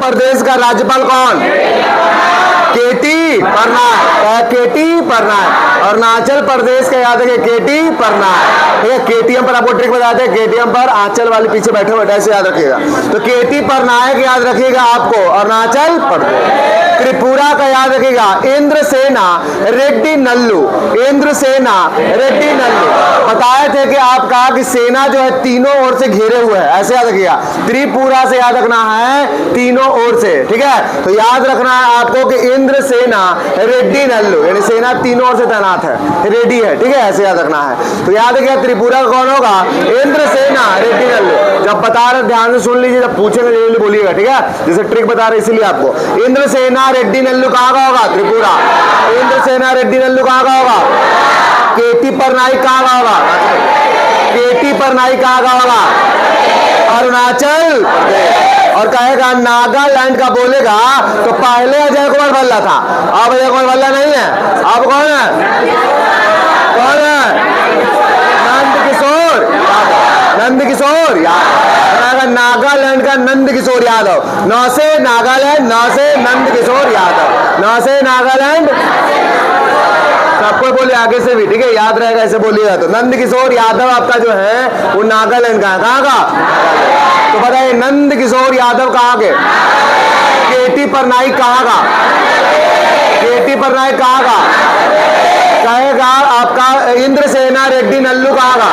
प्रदेश का राज्यपाल कौन? केटी पटनायक। केटी पटनायक। अरुणाचल प्रदेश का याद रखिए केटी पटनायक। ठीक है, केटीएम पर आपको ट्रिक बताते हैं, केटीएम पर आंचल वाले पीछे बैठे बैठे ऐसे याद रखिएगा। तो केटी पटनायक याद रखिएगा आपको, अरुणाचल प्रदेश। त्रिपुरा का याद रखिएगा इंद्रसेना रेड्डी नल्लू। इंद्रसेना रेड्डी नल्लू। बताए थे कि आप कहा कि सेना जो है तीनों ओर से घेरे हुए है, ऐसे याद रखिएगा। त्रिपुरा से याद रखना है तीनों ओर से। ठीक है, तो याद रखना है आपको कि इंद्रसेना रेड्डी नल्लू, यानी सेना तीनों ओर से तैनात है, रेडी है। ठीक है, ऐसे याद रखना है। तो याद रखिएगा त्रिपुरा कौन होगा? इंद्रसेना रेड्डी नल्लू। जब बता रहे ध्यान से सुन लीजिए, जब पूछेंगे जल्दी बोलिएगा। ठीक है, जैसे ट्रिक बता रहे इसीलिए आपको। इंद्रसेना रेड्डी नल्लू कहाँ का होगा? त्रिपुरा। इंद्रसेना रेड्डी नल्लू कहाँ का होगा? केटी पटनायक कहाँ का होगा? केटी पटनायक कहाँ का होगा? अरुणाचल। और कहेगा नागालैंड का बोलेगा तो पहले अजय कुमार भल्ला था, अब अजय कुमार भल्ला नहीं है। अब कौन है? कौन है? नंद किशोर यादव। नंद किशोर यादव। नागालैंड का नंद किशोर यादव। नौ से नागालैंड, नौ से नंद किशोर यादव। नौ से नागालैंड, सबको बोलिए आगे से भी। ठीक है, याद रहेगा, ऐसे बोलिएगा। तो नंद किशोर यादव आपका जो है वो नागालैंड का है। कहाँ का? तो बताइए नंद किशोर यादव कहाँ के? केटी पटनायक कहाँ का? केटी पटनायक कहाँ का? कहेगा आपका इंद्रसेना रेड्डी नल्लू कहाँ का?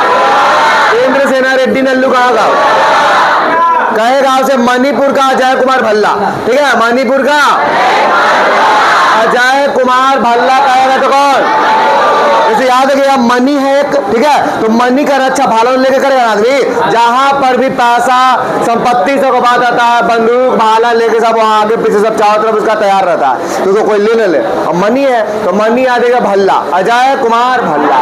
इंद्रसेना रेड्डी नल्लू कहाँ का? कहेगा आपसे मणिपुर का अजय कुमार भल्ला। ठीक है, मणिपुर का अजय कुमार भल्ला कहेगा तो कौन? जैसे याद रखिएगा मनी है एक। ठीक है, तो मनी का रक्षा भालन लेके करेगा आदमी। जहां पर भी पैसा संपत्ति से को बात आता है, बंदूक भाला लेके सब वहां आगे पीछे सब चारों तरफ उसका तैयार रहता है, तो कोई ले ले। और मनी है तो मनी याद रखिएगा भल्ला, अजय कुमार भल्ला।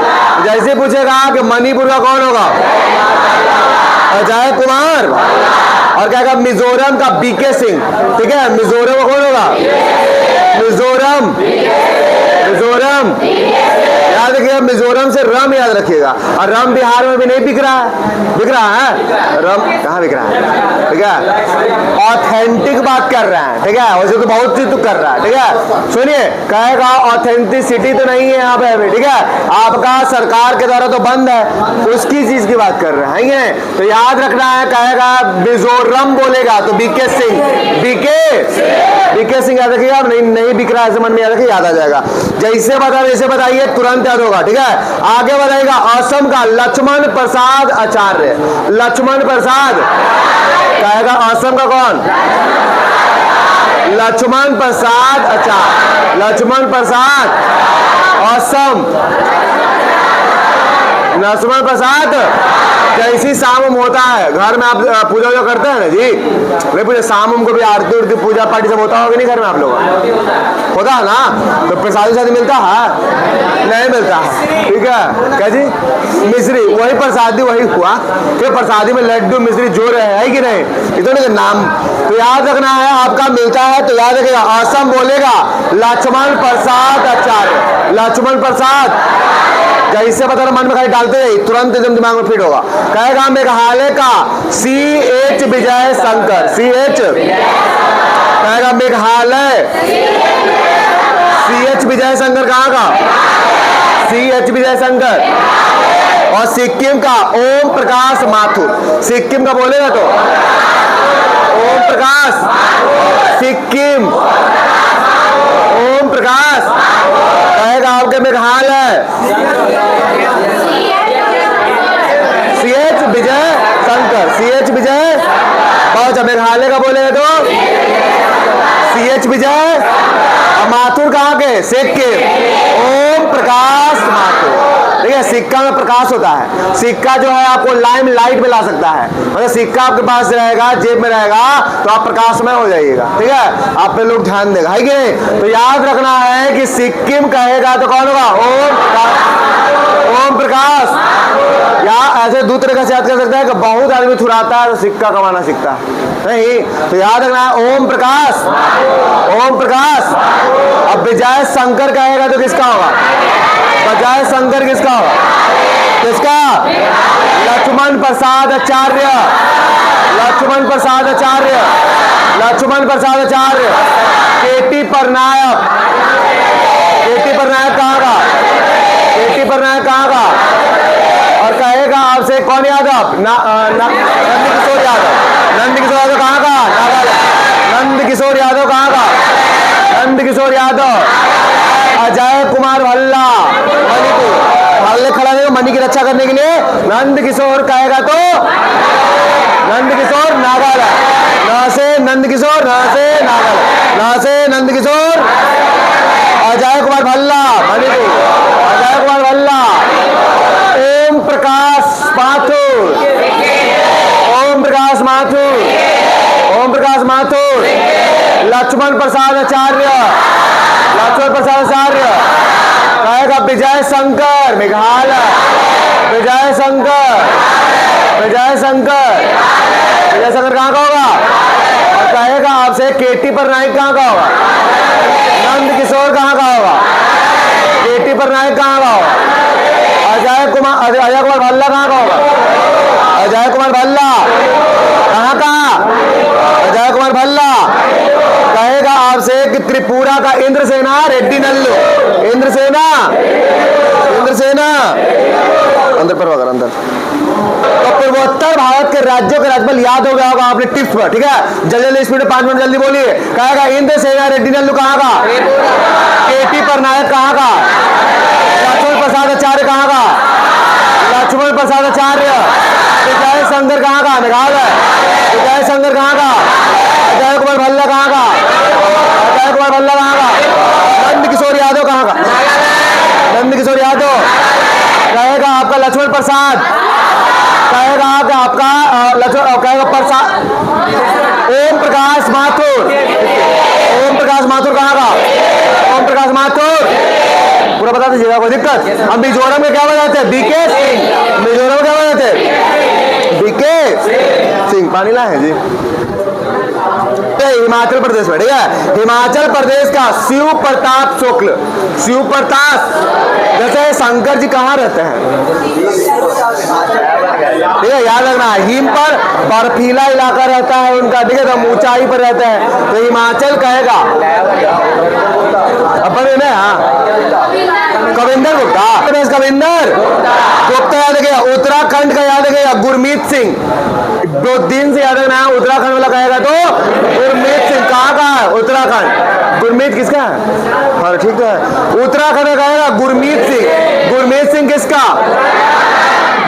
जैसे पूछेगा कि मणिपुर का कौन होगा? अजय कुमार। और क्या कहा? मिजोरम का बीके सिंह। ठीक है, मिजोरम का कौन होगा? मिजोरम। मिजोरम याद रखिएगा, मिजोरम से रम याद रखिएगा। और रम बिहार में भी नहीं बिक रहा है। बिक रहा है? रम कहाँ बिक रहा है? ठीक है, ऑथेंटिक बात कर रहे हैं। ठीक है, वैसे तो बहुत चीज तो कर रहा है। ठीक है, सुनिए, कहेगा ऑथेंटिसिटी तो नहीं है यहाँ पे अभी। ठीक है, आपका सरकार के द्वारा तो बंद है, उसकी चीज की बात कर रहे हैं। तो याद रखना है, कहेगा मिजोरम बोलेगा तो बीके सिंह। बीके सिंह याद रखिएगा। नहीं बिक रहा है ऐसे मन में याद रखिए, याद आ जाएगा। जैसे बता वैसे बताइए, तुरंत याद होगा। ठीक है, आगे बताइएगा असम का लक्ष्मण प्रसाद आचार्य। लक्ष्मण प्रसाद कहेगा असम का कौन? लक्ष्मण प्रसाद आचार्य। लक्ष्मण प्रसाद असम। लक्ष्मण प्रसाद जैसी शाम होता है घर में, आप पूजा जो करते हैं ना जी, नहीं पूजा शाम को भी आरती उरती पूजा पाठी सब होता होगा नहीं घर में आप लोग? होता है ना? तो प्रसादी शादी मिलता है? नहीं मिलता है। ठीक है, क्या जी? मिश्री, वही प्रसादी वही हुआ। फिर प्रसादी में लड्डू मिश्री जोड़ है कि नहीं? इतने नाम तो याद रखना है आपका मिलता है। तो याद रखिएगा असम बोलेगा लक्ष्मण प्रसाद आचार्य। लक्ष्मण प्रसाद जैसे बता रहा मन में खाली डालते रही, तुरंत एकदम दिमाग में फिट होगा। कहेगा मेघालय का CH विजय शंकर। CH कहेगा मेघालय। CH विजय शंकर कहाँ का? CH विजय शंकर। और सिक्किम का ओम प्रकाश माथुर। सिक्किम का बोलेगा तो ओम प्रकाश। सिक्किम ओम प्रकाश। कहेगा आपके मेघालय CH विजय शंकर। CH विजय बहुत। मेघालय का बोलेगा तो CH विजय। माथुर कहाँ के? सिक्किम ओम प्रकाश माथुर। ठीक है, सिक्का में प्रकाश होता है। सिक्का जो है आपको लाइम लाइट में ला सकता है। मतलब सिक्का आपके पास रहेगा, जेब में रहेगा तो आप प्रकाशमय हो जाइएगा। ठीक है, आप पे लोग ध्यान देगा, है कि नहीं? तो याद रखना है कि सिक्किम कहेगा तो कौन होगा? ओम प्रकाश। या ऐसे दो तरीके से याद कर सकते हैं कि बहुत आदमी थुराता है तो सिक्का कमाना सीखता है नहीं। तो याद रखना है ओम प्रकाश। ओम प्रकाश। अब विजय शंकर कहेगा तो किसका होगा? विजय शंकर किसका होगा? किसका? लक्ष्मण प्रसाद आचार्य, लक्ष्मण प्रसाद आचार्य, लक्ष्मण प्रसाद आचार्य। केटी पटनायक, केटी पटनायक कहाँ का? केटी पटनायक कहाँ का? और कहेगा आपसे कौन यादव? नंद किशोर यादव। नंद किशोर यादव कहाँ का? नागालैंड। नंद किशोर यादव कहाँ का? नंद किशोर यादव। अजय कुमार भल्ला, मणिपुर। भल्ले खड़ा है मणि की रक्षा करने के लिए। नंद किशोर कहेगा तो नंद किशोर नागालैंड। न से नंद किशोर, न से नागालैंड, न से नंद किशोर। अजय कुमार भल्ला, मणिपुर। अजय कुमार भल्ला। ओम प्रकाश माथुर, ओम प्रकाश माथुर, ओम प्रकाश माथुर। लक्ष्मण प्रसाद आचार्य, लक्ष्मण प्रसाद आचार्य। कहेगा विजय शंकर, मेघालय। विजय शंकर, विजय शंकर। विजय शंकर कहाँ का होगा? और कहेगा आपसे केटी पटनायक कहाँ का होगा? नंद किशोर कहाँ का होगा? केटी पटनायक कहाँ का होगा? अजय कुमार भल्ला कहाँ का होगा? अजय कुमार भल्ला कहाँ का? अजय कुमार भल्ला। कहेगा आपसे कि त्रिपुरा का इंद्रसेना रेड्डी नल्लू। इंद्रसेना, इंद्रसेना। अंदर पर वगैरह अंदर। तो पूर्वोत्तर भारत के राज्यों के राज्यपाल याद हो गया होगा आपने टिप्स पर, ठीक है? जल्दी जल्दी स्पीड में 5 मिनट जल्दी बोलिए। कहेगा इंद्रसेना रेड्डी नल्लू कहाँ का? केटी पटनायक कहाँ का? लक्ष्मण प्रसाद आचार्य कहाँ का? लक्ष्मण प्रसाद आचार्य। विजय शंकर कहाँ का? मेघालय। विजय शंकर कहाँ का? अजय कुमार भल्ला कहाँ का? अजय कुमार भल्ला कहाँ का? नंद किशोर यादव कहाँ का? नंद किशोर यादव। कहेगा आपका लक्ष्मण प्रसाद। कहेगा कि आपका कहेगा प्रसाद। ओम प्रकाश माथुर, ओम प्रकाश माथुर कहाँ का? ओम प्रकाश माथुर। पूरा बता दीजिएगा, कोई दिक्कत? हम मिजोरम में क्या बताते हैं? बीके सिंह। मिजोरम में क्या बताते हैं? बीके सिंह। पानी लाए हैं जी। हिमाचल प्रदेश में, ठीक है? हिमाचल प्रदेश का शिव प्रताप शुक्ल, शिव प्रताप। जैसे शंकर जी कहाँ रहते हैं? ठीक है, याद रखना। हिम पर बर्फीला इलाका रहता है उनका, ठीक है? तो ऊंचाई पर रहते हैं, तो हिमाचल कहेगा। अपन में हाँ कविंदर गुप्ता, कविंदर गुप्ता याद रखिएगा। उत्तराखंड का याद रखिएगा गुरमीत सिंह। 2 दिन से याद रखना। उत्तराखंड वाला कहेगा तो गुरमीत सिंह। कहाँ का है? उत्तराखंड। गुरमीत किसका है? हाँ ठीक है। उत्तराखंड का कहेगा गुरमीत सिंह। गुरमीत सिंह किसका?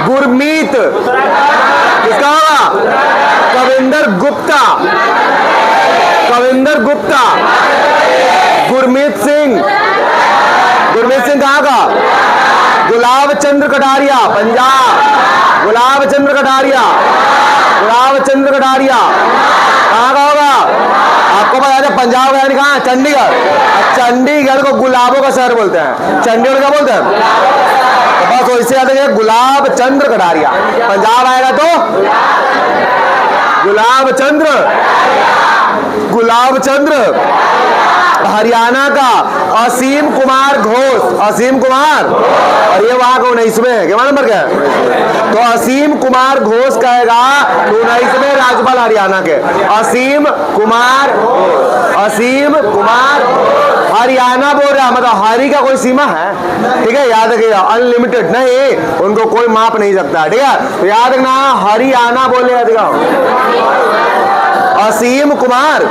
गुरमीत किसका होगा? कविंदर गुप्ता, कविंदर गुप्ता। गुरमीत सिंह, गुरमीत सिंह कहाँ का? गुलाब चंद्र कटारिया, पंजाब। गुलाब चंद्र कटारिया, गुलाब चंद्र कटारिया कहाँ का होगा? आपको पता है पंजाब का कहाँ? चंडीगढ़। चंडीगढ़ को गुलाबों का शहर बोलते हैं। चंडीगढ़ क्या बोलते हैं? तो बस वैसे याद है गुलाब चंद्र कटारिया। पंजाब आएगा तो गुलाब चंद्र, गुलाब चंद्र। हरियाणा का असीम कुमार घोष, असीम कुमार। और ये वहां का 19वें है, क्या नंबर क्या है? तो असीम कुमार घोष कहेगा 19वें राज्यपाल हरियाणा के। असीम कुमार, असीम कुमार। हरियाणा बोल रहा, मतलब हरि का कोई सीमा है, ठीक है? याद रखिएगा, अनलिमिटेड नहीं, उनको कोई माप नहीं सकता, ठीक है? तो याद रखना हरियाणा बोले। असीम कुमार।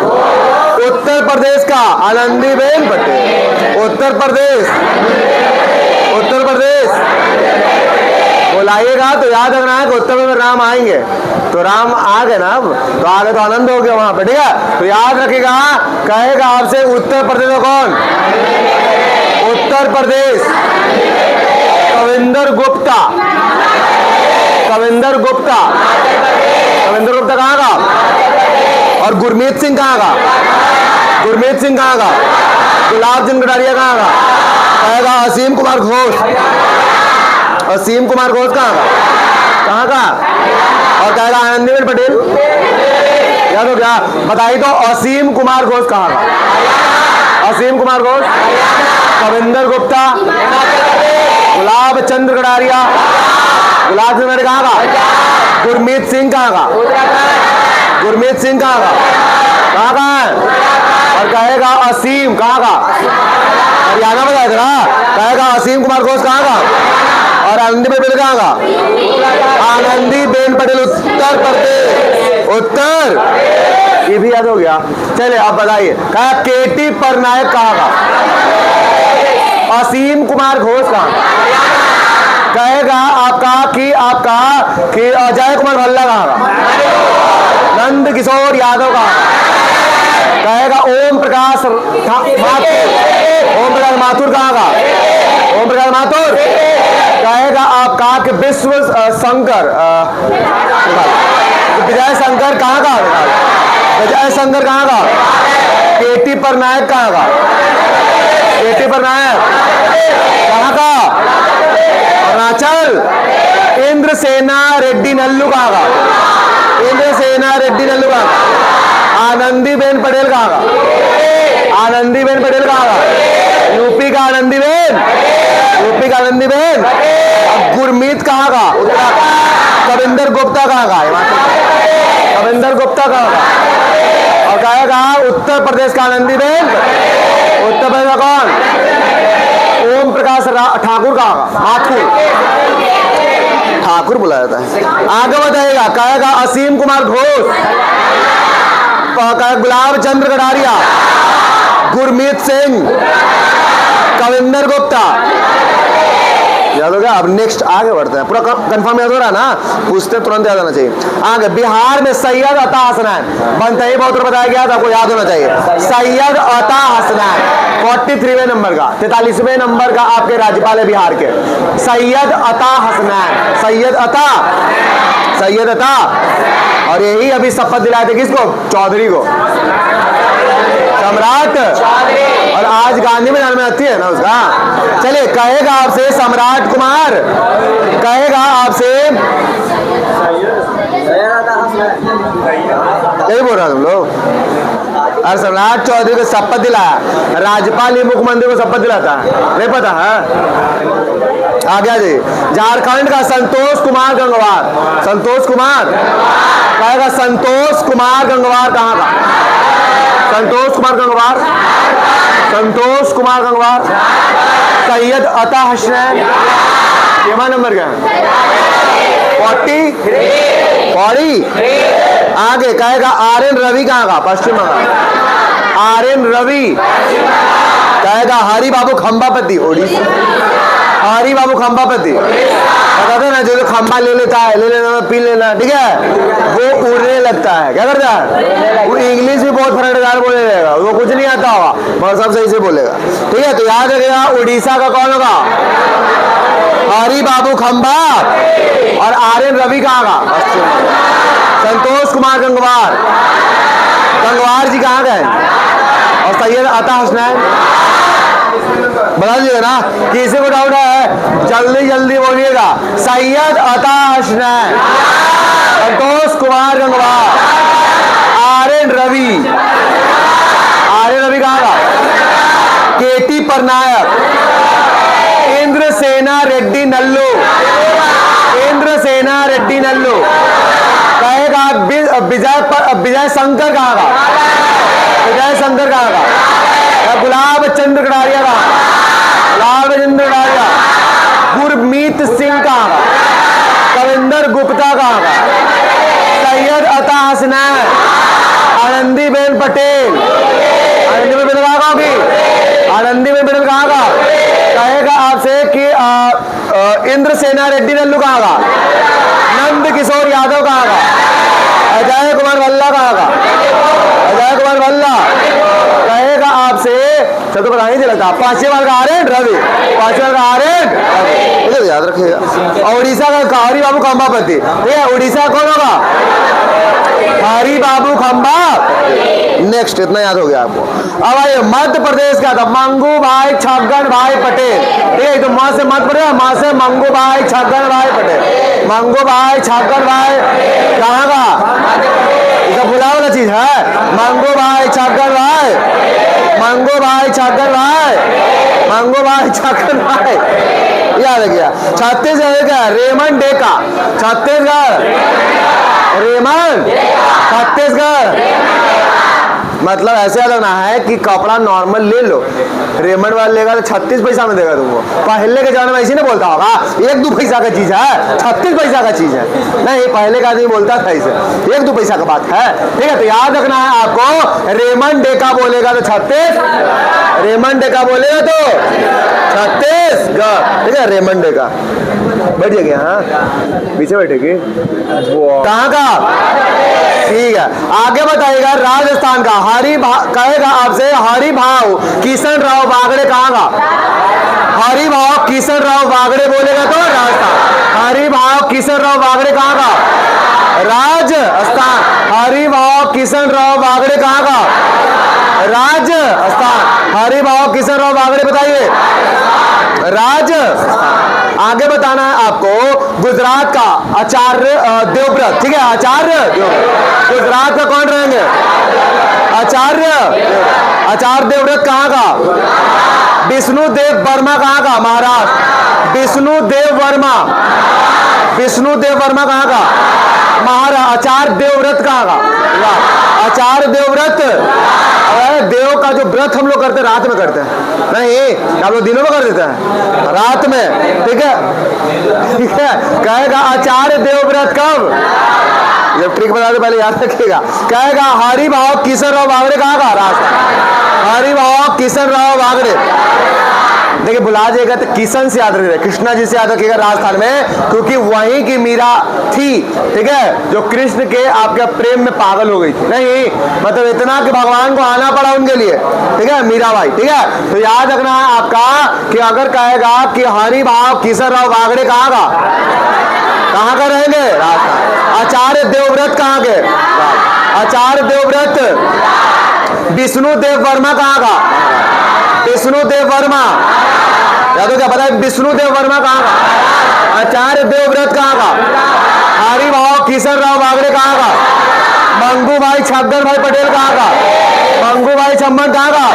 उत्तर प्रदेश का आनंदीबेन पटेल। उत्तर प्रदेश, उत्तर प्रदेश बोलाइएगा तो याद रखना है कि उत्तर में राम आएंगे, तो राम आ गए ना, अब तो आगे तो आनंद हो गया वहां पे, ठीक है? तो याद रखिएगा, कहेगा आपसे उत्तर प्रदेश में कौन? उत्तर प्रदेश कविंदर गुप्ता, कविंदर गुप्ता। कविंदर गुप्ता कहाँ का? और गुरमीत सिंह कहाँ का? गुरमीत सिंह कहाँ का? गुलाब चंद कटारिया कहाँ का? कहेगा असीम कुमार घोष। असीम कुमार घोष कहाँ का? कहाँ का? और कहेगा आनंदीबेन पटेल। याद हो गया? बताइए तो असीम कुमार घोष कहाँ का? असीम कुमार घोष, कविंदर गुप्ता। गुलाब चंद्र कटारिया, गुलाब चंद्र कहाँ का? गुरमीत सिंह कहाँ का? गुरमीत सिंह कहाँ का? कहाँ है? और कहेगा असीम कहाँ का? हरियाणा में जाएगा ना। कहेगा असीम कुमार घोष कहाँ का? और आनंदीबेन पटेल कहाँ का? आनंदीबेन पटेल उत्तर प्रदेश। उत्तर, ये भी याद हो गया। चलिए आप बताइए, कहा केटी पटनायक कहाँ का? असीम कुमार घोष कहाँ? कहेगा आपका कि अजय कुमार भल्ला कहाँ का? नंद किशोर यादव कहाँ? कहेगा ओम प्रकाश माथुर। ओम प्रकाश माथुर कहाँ का? ओम प्रकाश माथुर। कहेगा आपका कि विश्व शंकर विजय शंकर कहाँ का? विजय शंकर कहाँ का? केटी पटनायक कहाँ का? केटी पटनायक कहाँ का? अरुणाचल। इंद्रसेना रेड्डी नल्लू कहाँ का? इंद्रसेना रेड्डी नल्लू कहाँ का? आनंदीबेन पटेल कहाँ का? आनंदीबेन पटेल कहाँ का? यूपी का आनंदीबेन, यूपी का आनंदीबेन। गुरमीत कहाँ का? कविंदर गुप्ता कहाँ का? कविंदर गुप्ता कहाँ का? और कहेगा उत्तर प्रदेश का आनंदीबेन। उत्तर प्रदेश का कौन? ओम प्रकाश ठाकुर कहाँ का? माथुर, ठाकुर बुलाया जाता है। आगे बताइएगा, कहेगा असीम कुमार घोष, गुलाब चंद्र कटारिया, गुरमीत सिंह, कविंदर गुप्ता। याद हो गया? अब नेक्स्ट आगे बढ़ते हैं। पूरा कंफर्म याद हो रहा है ना? पूछते तुरंत याद होना चाहिए। आगे बिहार में सैयद अता हसनैन बनता ही बहुत बताया गया था, आपको याद होना चाहिए। सैयद अता हसनैन 43वें नंबर का, 43वें नंबर का आपके राज्यपाल है बिहार के, सैयद अता हसनैन। सैयद अता। और यही अभी शपथ दिलाए थे किसको? चौधरी को, सम्राट। और आज गांधी मैदान में आती है ना उसका। चलिए, कहेगा आपसे सम्राट कुमार, कहेगा आपसे यही बोल रहा तुम लोग। और सम्राट चौधरी को शपथ दिलाया, राज्यपाल ही मुख्यमंत्री को शपथ दिलाता है, नहीं पता है? आ गया जी। झारखंड का संतोष कुमार गंगवार, संतोष कुमार। कहेगा संतोष कुमार गंगवार कहाँ का? संतोष कुमार गंगवार, संतोष कुमार गंगवार। सैयद अता हसनैन केवा नंबर का? 40। आगे कहेगा आर.एन. रवि कहाँ का? पश्चिम बंगाल। आर.एन. रवि। कहेगा हरि बाबू खंबापति, ओडिशा। हरि बाबू खंबापति, बताते ना, जो खंबा ले लेता है, ले लेना पी लेना, ठीक है, वो उड़ने लगता है। क्या करता है? वो इंग्लिश भी बहुत फरकदार बोलेगा, वो कुछ नहीं आता होगा मगर सब सही से बोलेगा, ठीक है। तो याद रखिएगा, उड़ीसा का कौन होगा? हरि बाबू खंबा। और आर.एन. रवि कहाँ का? संतोष कुमार गंगवार। गंगवार जी कहाँ गए? और सैयद अता हसनैन बता दीजिएगा ना, किसी को डाउट है जल्दी जल्दी बोलिएगा। सैयद अता हसनैन, संतोष कुमार गंगवार, आर.एन. रवि। आर.एन. रवि कहाँ का? केटी पटनायक, इंद्रसेना रेड्डी नल्लू। इंद्रसेना रेड्डी नल्लू। कहेगा विजय शंकर कहाँ का? विजय शंकर कहाँ का? गुलाब चंद्र कटारिया का? गुलाब चंद्र कटारिया। गुरमीत सिंह कहाँ का? कविंदर गुप्ता कहाँ का? सैयद अता हसनैन, आनंदीबेन पटेल। आनंदीबेन पटेल कहाँ का होगी? आनंदीबेन पटेल कहाँ का? कहेगा आपसे कि इंद्रसेना रेड्डी नल्लू कहाँ का? नंद किशोर यादव कहाँ का? अजय कुमार भल्ला कहाँ का? अजय कुमार भल्ला। कहेगा आपसे, सब तो पता नहीं चलता, 5वें बार का आर.एन. रवि, 5वें बार का आर.एन. रवि, याद रखिएगा। और उड़ीसा का हरि बाबू खंबापति, ठीक है। उड़ीसा कौन होगा? हरि बाबू खंबा। नेक्स्ट, इतना याद हो गया आपको। अब आइए, मध्य प्रदेश का था मंगू भाई छगन भाई पटेल, ठीक है। तो माँ से मध्य प्रदेश, माँ से मंगू भाई छगन भाई पटेल। मंगू भाई छगन भाई कहाँ का? इसका बुला वाला चीज है। मंगू भाई छगन भाई, मंगू भाई छगन भाई, मंगू भाई छगन भाई, ये याद किया। छत्तीसगढ़ का रेमंड डेका, छत्तीसगढ़ रेमंड, छत्तीसगढ़। मतलब ऐसे याद रखना है कि कपड़ा नॉर्मल ले लो, रेमंड वाला लेगा तो 36 पैसा में देगा तुमको। पहले के जमाने में ऐसे नहीं बोलता होगा 1-2 पैसा का चीज है, 36 पैसा का चीज है। नहीं, पहले का आदमी बोलता था इसे, 1-2 पैसा का बात है। ठीक है, तो याद रखना है आपको, रेमंड डेका बोलेगा तो 36, रेमंड डेका बोलेगा तो 36। ठीक है, रेमंड डेका। बैठ जाएंगे, हाँ पीछे बैठेगी। कहाँ का? ठीक है, आगे बताइएगा राजस्थान का। कहेगा आपसे हरि भाव किशन राव बागड़े कहाँ का? हरि भाव किशन राव बागड़े बोलेगा तो राजस्थान। हरि भाव किशन राव बागड़े कहाँ का? राजस्थान। हरि भाव किशन राव बागड़े कहाँ का? राजस्थान। हरि भाव किशन राव बागड़े बताइए, राजस्थान। आगे बताना है आपको गुजरात का आचार्य देवव्रत। ठीक है, आचार्य देवव्रत। गुजरात का कौन रहेंगे? आचार्य देवव्रत कहाँ का? विष्णुदेव वर्मा कहाँ का? महाराष्ट्र। विष्णुदेव वर्मा कहाँ का? महाराष्ट्र। आचार्य देवव्रत कहाँ का? आचार्य देवव्रत। देव का जो व्रत हम लोग करते हैं रात में करते हैं, नहीं आप लोग दिनों में कर देते हैं, रात में। ठीक है, कहेगा आचार्य देवव्रत कब? जब ट्रिक बता दे पहले याद रखिएगा। कहेगा हरि भाव किशन राव बागड़े कहाँ का? राजस्थान। हरि भाव किशन राव बागड़े। देखिए भुला जाएगा तो किशन से याद रखिएगा, कृष्णा जी से याद रखिएगा राजस्थान में, क्योंकि वहीं की मीरा थी। ठीक है, जो कृष्ण के आपके प्रेम में पागल हो गई थी। नहीं मतलब इतना कि भगवान को आना पड़ा उनके लिए। ठीक है, मीराबाई। ठीक है, तो याद रखना है आपका कि अगर कहेगा कि हरि भाव किशन राव बागड़े कहाँ का रहेंगे? राजस्थान। आचार्य देवव्रत कहाँ के? आचार्य देवव्रत। विष्णुदेव वर्मा कहाँ का? विष्णुदेव वर्मा। याद हो क्या? पता है विष्णुदेव वर्मा कहाँ का? आचार्य देवव्रत कहाँ का? हरि भाव किशन राव बागड़े कहाँ का? मंगू भाई छगन भाई पटेल कहाँ का? मंगू भाई चम्मन कहाँ का?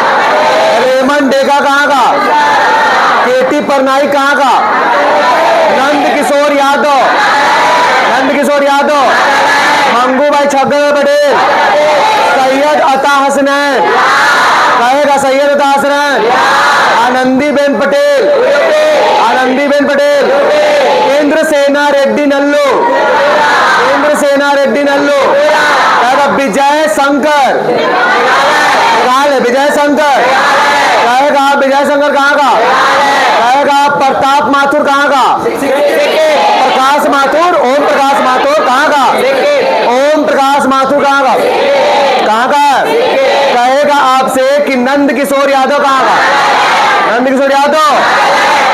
रेमंड डेका कहाँ का? केटी परनाई कहाँ का? नंद किशोर यादव। मंगू भाई छगन पटेल। सैयद अता हसनैन। कहेगा सैयद अता हसनैन। आनंदीबेन पटेल। इंद्रसेना रेड्डी नल्लू। कहेगा विजय शंकर। कहेगा विजय शंकर कहाँ का? कहेगा प्रताप माथुर कहाँ का? प्रकाश माथुर। ओम प्रकाश माथुर कहाँ का? ओम प्रकाश माथुर कहाँ का? कहेगा आपसे कि नंद किशोर यादव कहाँ का? नंद किशोर यादव।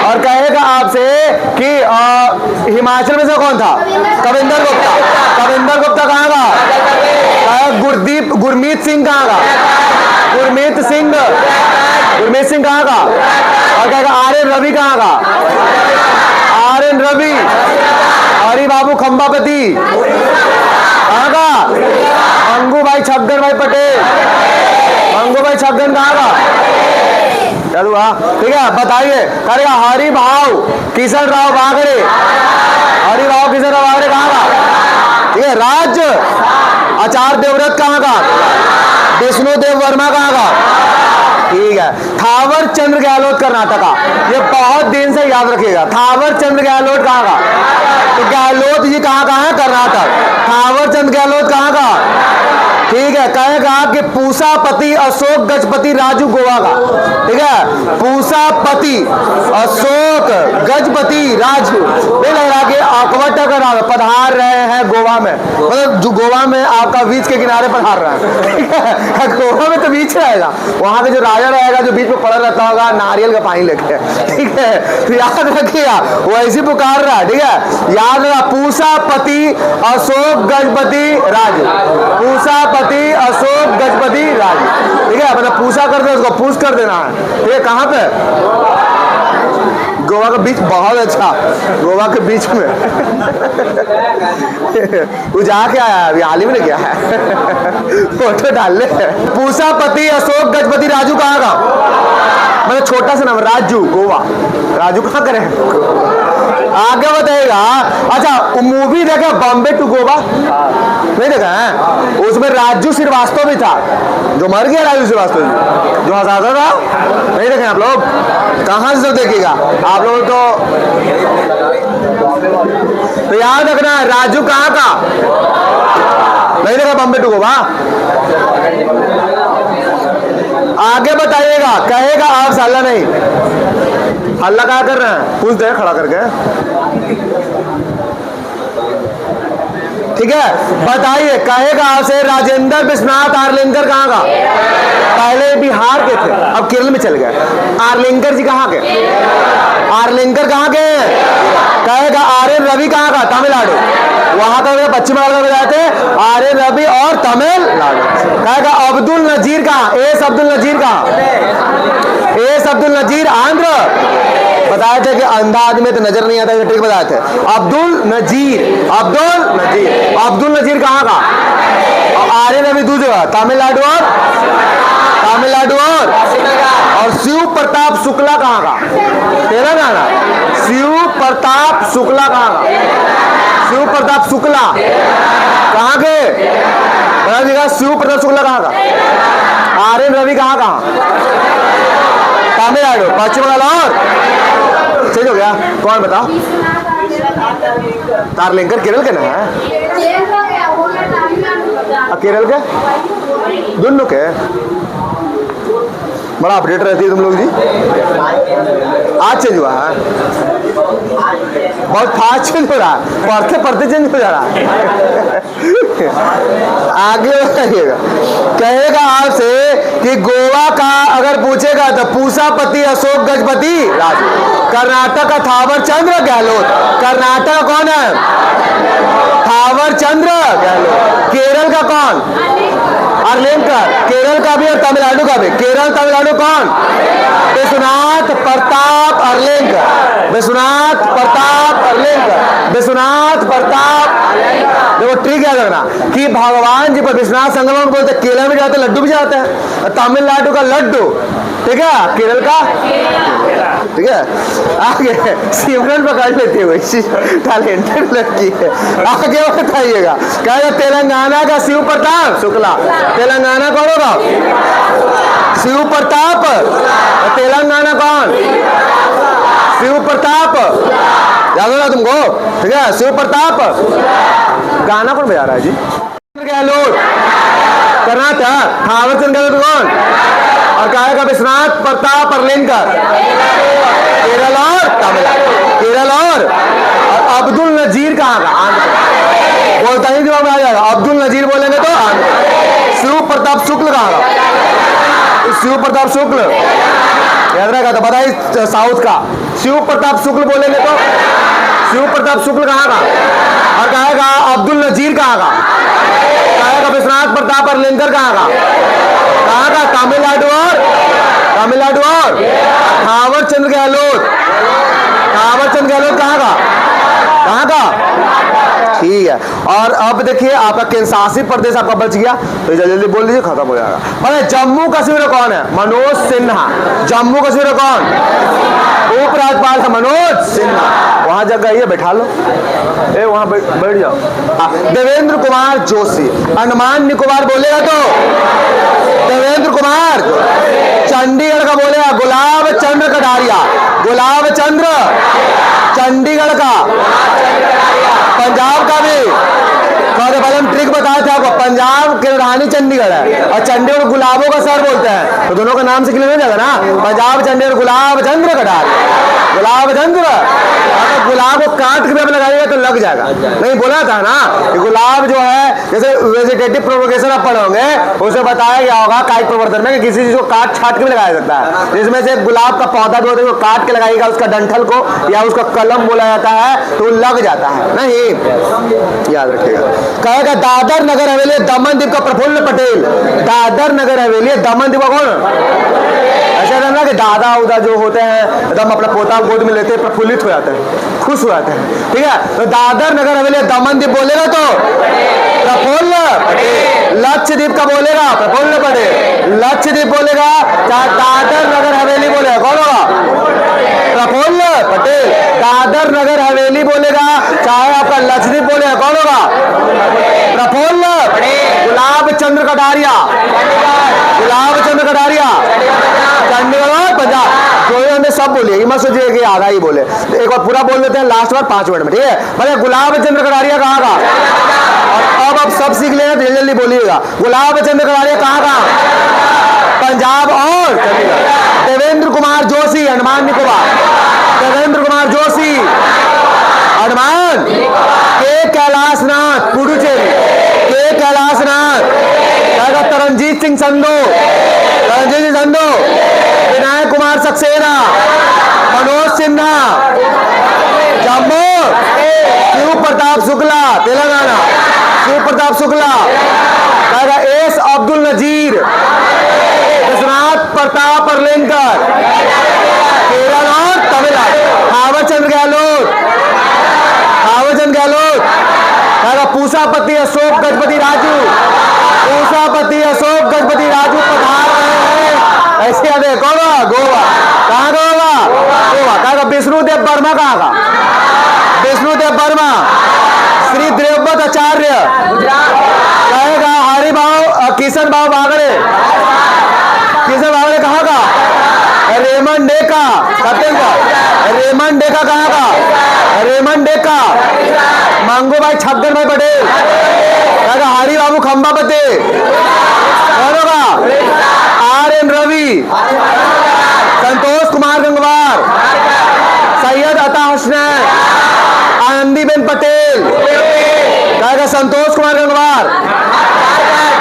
और कहेगा आपसे कि हिमाचल में से कौन था? कविंदर गुप्ता कहाँ का? गुरमीत सिंह कहाँ का? गुरमीत सिंह कहाँ का? और कहेगा आर्यन रवि कहाँ का? आर्यन रवि। हरि बाबू खंबापति कहाँ का? मंगू भाई छगन भाई पटेल। मंगू भाई छगन कहाँ का? चलो ठीक है, बताइए। करेगा हरि भाव किशन राव बागड़े। कहाँ का? ठीक है, राज्य। आचार्य देवव्रत कहाँ का? विष्णुदेव वर्मा कहाँ का? ठीक है, थावर चंद्र गहलोत कर्नाटका। ये बहुत दिन से याद रखिएगा, थावर चंद्र गहलोत कहाँ का? तो गहलोत जी कहाँ है? कर्नाटक। थावर चंद गहलोत कहाँ का? ठीक है, कहेगा कि पूसापति अशोक गजपति राजू गोवा का। ठीक है, पूसापति अशोक गजपति राजू। नहीं लग रहा कि अकवट अगर पधार रहे हैं गोवा में, मतलब जो गोवा में आपका बीच के किनारे पधार रहा है। ठीक है, गोवा में तो बीच रहेगा, वहां पे जो राजा रहेगा जो बीच में पड़ा रहता होगा नारियल का पानी लेके। ठीक है, तो याद रखिएगा वो ऐसी पुकार रहा है। ठीक है, याद रखा पूसापति अशोक गजपति राजू। पूसापति अशोक गजपति राजू। ठीक है, मतलब पूछा कर दे, उसको पूछ कर देना है। ठीक है, कहाँ पे? गोवा का बीच बहुत अच्छा, गोवा के बीच में। वो जाके आया अभी हाल ही में क्या है, फोटो डाल ले। पूसापति अशोक गजपति राजू कहाँ का? मतलब छोटा सा नाम राजू, गोवा। राजू कहाँ करे? आगे बताइएगा। अच्छा मूवी देखा बॉम्बे टू गोवा? नहीं देखा है? उसमें राजू श्रीवास्तव भी था, जो मर गया राजू श्रीवास्तव जी, जो हंसाता था। नहीं देखे आप लोग? कहाँ से देखिएगा आप लोग तो याद रखना है राजू कहाँ का। नहीं देखा बॉम्बे टू गोवा? आगे बताइएगा, कहेगा आप साला नहीं। हल्ला क्या कर रहे हैं? पूछ दे खड़ा करके। ठीक है, बताइए कहेगा आपसे राजेंद्र विश्वनाथ आर्लिंकर कहाँ का? पहले बिहार के थे, अब केरल में चल गए। आर्लिंकर जी कहाँ के? आर्लिंकर कहाँ के? कहेगा आर्यन रवि कहाँ का? तमिलनाडु। वहां का पश्चिम बंगाल का बजाते हैं आर्यन रवि और तमिलनाडु। कहेगा अब्दुल नजीर कहाँ? एस अब्दुल नजीर कहाँ? एस अब्दुल नजीर आंध्र। बताए थे कि अंधा आदमी तो नजर नहीं आता, ये ट्रिक बताए थे। अब्दुल नजीर, अब्दुल नजीर, अब्दुल नजीर कहाँ का? आर्यन रवि दूसरा तमिलनाडु और शिव प्रताप शुक्ला कहाँ का? तेलंगाना। शिव प्रताप शुक्ला कहाँ का? शिव प्रताप शुक्ला कहाँ के? शिव प्रताप शुक्ला कहाँ का? आर्यन रवि कहाँ का? तमिलनाडु, पश्चिम बंगाल और चेंज हो गया। कौन बता? आर्लिंकर केरल के ना है? केरल के दोनों के बड़ा अपडेट रहती है तुम लोग जी। आज चेंज हुआ है, बहुत फास्ट चेंज हो रहा है, पढ़ते पढ़ते चेंज हो जा रहा है। आगे बताइएगा, कहेगा आपसे कि गोवा का अगर पूछेगा तो पूसापति अशोक गजपति राजू। कर्नाटक का थावर चंद्र गहलोत। कर्नाटक कौन है? थावर चंद्र गहलोत। केरल का कौन? आर्लिंकर। केरल का भी और तमिलनाडु का भी। केरल तमिलनाडु कौन? विश्वनाथ प्रताप आर्लिंकर। विश्वनाथ प्रताप आर्लिंकर। विश्वनाथ प्रताप। देखो ट्रिक याद रखना कि भगवान जी पर विश्वनाथ संगम बोलते, केरल में जाते लड्डू भी जाते हैं। तमिलनाडु का लड्डू, ठीक है, केरल का, ठीक है। आगे सिमरन पकड़ लेते हुए टैलेंटेड लड़की है। आगे बताइएगा, कहेगा तेलंगाना का शिव प्रताप शुक्ला। तेलंगाना कौन होगा? शिव प्रताप। तेलंगाना कौन? शिव प्रताप। याद होगा तुमको, ठीक है, शिव प्रताप। गाना कौन बजा रहा है जी? गहलोत। कर्नाटक थावर चंद गहलोत कौन? और कहेगा विश्वनाथ प्रताप आर्लिंकर। केरल और तमिलनाडु। केरल और अब्दुल नजीर कहाँ का? आंध्र। बोलता ही जवाब आ जाएगा। अब्दुल नजीर बोलेंगे तो आंध्र। शिव प्रताप शुक्ल कहाँ का? शिव प्रताप शुक्ल याद रहेगा तो बताइए साउथ का। शिव प्रताप शुक्ल बोलेंगे तो शिव प्रताप शुक्ल कहाँ का? और कहेगा अब्दुल नजीर कहाँ का? कहेगा विश्वनाथ प्रताप आर्लिंकर कहाँ का? कहाँ का? तमिलनाडु और थावर चंद गहलोत। थावर चंद गहलोत कहाँ का? कहाँ का? ठीक है। और अब देखिए आपका केंसासी प्रदेश आपका बच गया, तो जल्दी जल्दी बोल लीजिए, खत्म हो जाएगा। अरे जम्मू कश्मीर कौन है? मनोज सिन्हा। जम्मू कश्मीर कौन? उपराज्यपाल था मनोज सिन्हा। वहां जगह ये बैठा लो, ए वहां बैठ जाओ। देवेंद्र कुमार जोशी। अंडमान निकोबार बोलेगा तो देवेंद्र कुमार। चंडीगढ़ का बोलेगा गुलाब चंद्र कटारिया। गुलाब चंद्र चंडीगढ़ का। पंजाब का भी पहले हम ट्रिक बताए थे आपको, पंजाब की राजधानी चंडीगढ़ है और चंडीगढ़ गुलाबों का शहर बोलते हैं, तो दोनों का नाम से क्लियर हो जाएगा ना। पंजाब चंडीगढ़ गुलाब चंद्र कटारिया। गुलाब चंद्र। अगर गुलाब को काट के भी लगाइएगा तो लग जाएगा। नहीं बोला था ना कि गुलाब जो है, जैसे वेजिटेटिव प्रोपोगेशन आप पढ़ोगे उसे बताया गया होगा कायिक प्रवर्धन में कि किसी चीज को काट छाट के भी लगाया जाता है। जिसमें से गुलाब का पौधा भी होता है, काट के लगाइएगा उसका डंठल को या उसका कलम बोला जाता है तो लग जाता है। नहीं याद रखिएगा। कहेगा दादर नगर हवेली दमन द्वीप का प्रफुल्ल पटेल। दादर नगर हवेली दमन द्वीप कौन? ऐसा करना कि दादा उदा जो होते हैं एकदम अपना पोता गोद में लेते प्रफुल्लित हो जाते हैं, खुश हो जाते हैं। ठीक है, तो दादर नगर हवेली दमन द्वीप बोलेगा तो प्रफुल्ल पटेल। लक्षद्वीप का बोलेगा प्रफुल्ल पटेल। लक्षद्वीप बोलेगा, चाहे दादर नगर हवेली बोलेगा, कौन होगा? प्रफुल्ल पटेल। दादर नगर हवेली लक्षदीप बोले, कौन होगा? प्रफुल्ल गुलाब चंद्र कटारिया, गुलाब चंद्र कटारिया, चंडीगढ़ और पंजाब। जो हमने सब बोलिए, मत सोचिए कि आधा ही बोले। एक बार पूरा बोल देते हैं लास्ट बार 5 मिनट में, ठीक है? मतलब गुलाब चंद्र कटारिया कहाँ का? और अब सब सीख लेना, जल्दी जल्दी बोलिएगा। गुलाब चंद्र कटारिया कहाँ का? पंजाब और चंडीगढ़। देवेंद्र कुमार जोशी, अंडमान निकोबार। देवेंद्र कुमार जोशी, अंडमान। के कैलाशनाथ, पुडुचेरी। के कैलाशनाथ। तरनजीत सिंह संधू, तरनजीत सिंह संधू। विनायक कुमार सक्सेना, मनोज सिन्हा, जम्मू। शिव प्रताप शुक्ला, तेलंगाना। शिव प्रताप शुक्ला। एस अब्दुल नजीर, विश्वनाथ प्रताप अर्लेंकर, केरल और तमिलनाडु। थावरचंद गहलोत, थावरचंद गहलोत। पूसापति अशोक गजपति राजू, पूसापति अशोक गजपति राजू पधार रहे हैं। ऐसे याद है, कौन होगा? गोवा। कहाँ का होगा? गोवा। कहा विष्णुदेव वर्मा, कहाँ का? विष्णुदेव वर्मा। श्री द्रव्यवत आचार्य, कहेगा हरिभाव किशन भाव बागड़े, किशन बागड़े कहाँ का? रेमन डेका, रेमन डेका कहाँ का? रेमन डेका। मांगू भाई छक्कर भाई पटेल, कहेगा हरि बाबू खंबापति। कौन होगा? RN रवि, संतोष कुमार गंगवार, सैयद अता हसनैन, आनंदीबेन पटेल, कहेगा संतोष कुमार गंगवार।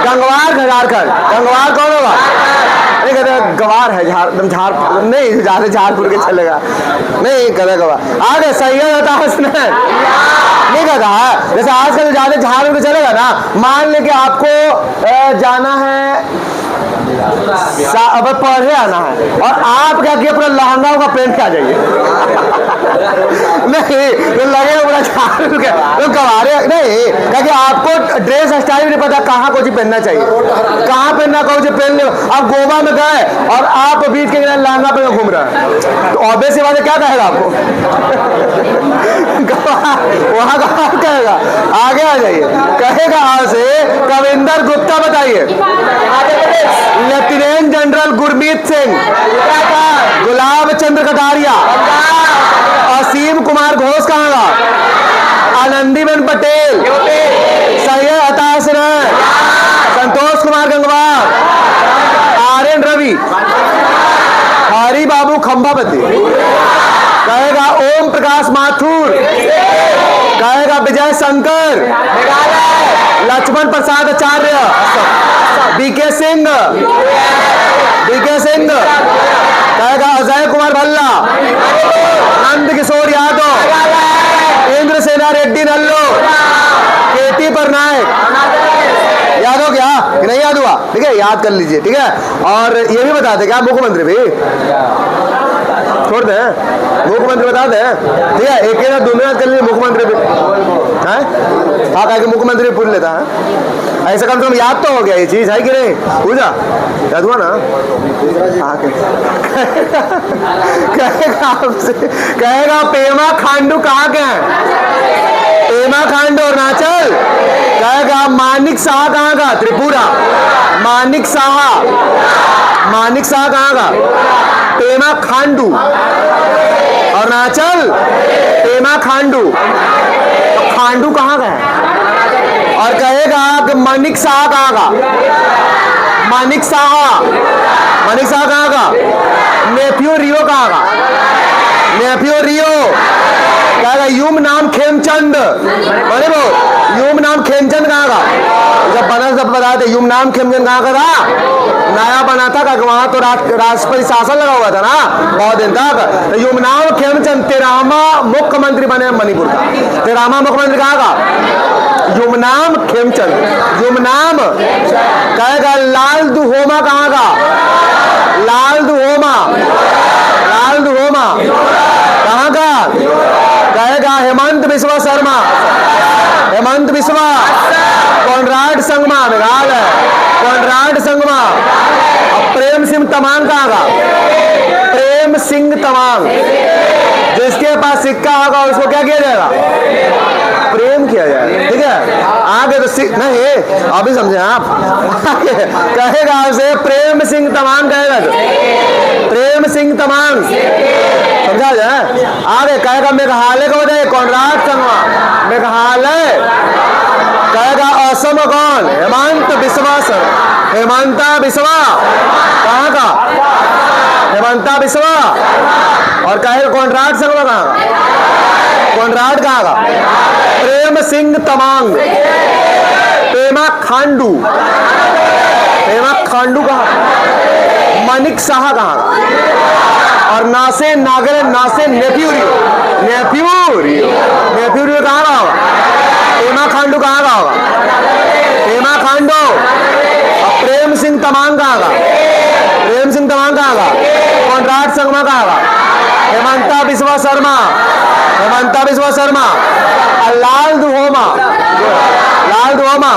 गंगवार झारखंड। गंगवार कौन होगा? नहीं कहते गवार है, झार नहीं, झारपुर के चलेगा नहीं, कहते गवार। आगे सैयद अता हसनैन नहीं कहता है। जैसे आजकल ज्यादा झारपुर के चलेगा ना, मान ले कि आपको जाना है अब पढ़े आना है, और आप क्या किया, पूरा लहंगा का पहन के आ जाइए। नहीं तो लगेगा पूरा झारपुर के तो गवारे नहीं, क्योंकि आपको ड्रेस स्टाइल नहीं पता, कहाँ को पहनना चाहिए, कहाँ पहनना कौन सी पहन ले। आप गोवा में गए और आप बीच के लहंगा पहन घूम रहे हैं, तो ऑब्वियस सी बात है, क्या कहेगा आपको? वहां का कहेगा आगे आ जाइए, कहेगा आज से कविंदर गुप्ता बताइए, लेफ्टिनेंट जनरल गुरमीत सिंह, गुलाब चंद्र कटारिया, असीम कुमार घोष कहाँ का? आनंदीबेन पटेल, सैयद अता हसनैन, संतोष कुमार गंगवार, RN रवि, हरि बाबू खंबापति, कहेगा ओम प्रकाश माथुर, कहेगा विजय शंकर, लक्ष्मण प्रसाद आचार्य, BK सिंह, BK सिंह, कहेगा अजय कुमार भल्ला, नंद किशोर यादव, इंद्र सेना रेड्डी नल्लो, KT पटनायक। याद हो गया कि नहीं याद हुआ? ठीक है, याद कर लीजिए, ठीक है। और ये भी बता दे क्या मुख्यमंत्री भी छोड़ दे, मुख्यमंत्री बता दे, ठीक है। एक ही दुनिया कर लीजिए मुख्यमंत्री भी है, हाँ, कहा कि मुख्यमंत्री पूछ लेता है, ऐसा कम से कम याद तो हो गया ये चीज है कि नहीं? पूजा याद हुआ ना? कहेगा आपसे, कहेगा पेमा खांडू कहाँ के हैं? पेमा खांडू अरुणाचल। कहेगा मानिक शाह कहाँ का? त्रिपुरा। मानिक शाह, मानिक शाह कहाँ का? पेमा खांडू अरुणाचल, पेमा खांडू। तो खांडू कहाँ का है? और कहेगा कि मानिक शाह कहाँ का? मानिक शाह, मानिक शाह कहाँ का? नेफ्यू रियो कहाँ का? नेफ्यू रियो। कहेगा यूम नाम खेमचंद, बोले वो यूम नाम खेमचंद कहाँ का? जब बना सब बता दे, यूम नाम खेमचंद कहाँ का था? नया बना था, वहां तो राष्ट्रपति शासन लगा हुआ था ना बहुत दिन तक। तो यूम नाम खेमचंद तेरामा मुख्यमंत्री बने मणिपुर का। तेरामा मुख्यमंत्री कहाँ का? युमनाम खेमचंद, युमनाम। कहेगा लाल दुहोमा कहाँ का? लाल दुहोमा, लाल दुहोमा कहाँ का? कहेगा हेमंत बिस्वा शर्मा, हेमंत बिस्वा। Conrad Sangma Meghalaya, Conrad Sangma. प्रेम सिंह तमांग कहाँ का? प्रेम प्रेम सिंह तमांग। जिसके पास सिक्का होगा उसको क्या किया जाएगा? प्रेम किया जाएगा। ठीक है, आगे तो नहीं अभी समझे आप। कहेगा उसे प्रेम सिंह तमांग, कहेगा तो प्रेम सिंह तमांग, समझा जाए। आगे कहेगा मेघालय को बताइए, कॉनराड संगमा। मेघालय कहेगा असम कौन? हेमंत बिस्वा सर। हेमंता बिस्वा कहाँ का? हेमंता बिस्वा। और कहेगा कॉनराड संगमा कहाँ का? कॉनराड कहाँ का? प्रेम सिंह तमांग। पेमा खांडू। पेमा खांडू कहाँ? मानिक शाह कहाँ का? और नासे नागर नासे नेफ्यूरियो। नेफ्यूरियो नेफ्यूरियो कहाँ का होगा? पेमा खांडू कहाँ का होगा? पेमा खांडू। और प्रेम सिंह तमांग कहाँ का? प्रेम सिंह तमांग कहाँ का? कॉनराड संगमा कहाँ का? हेमंता बिस्वा शर्मा। हेमंता बिस्वा शर्मा। लाल दुहोमा। लाल दुहोमा।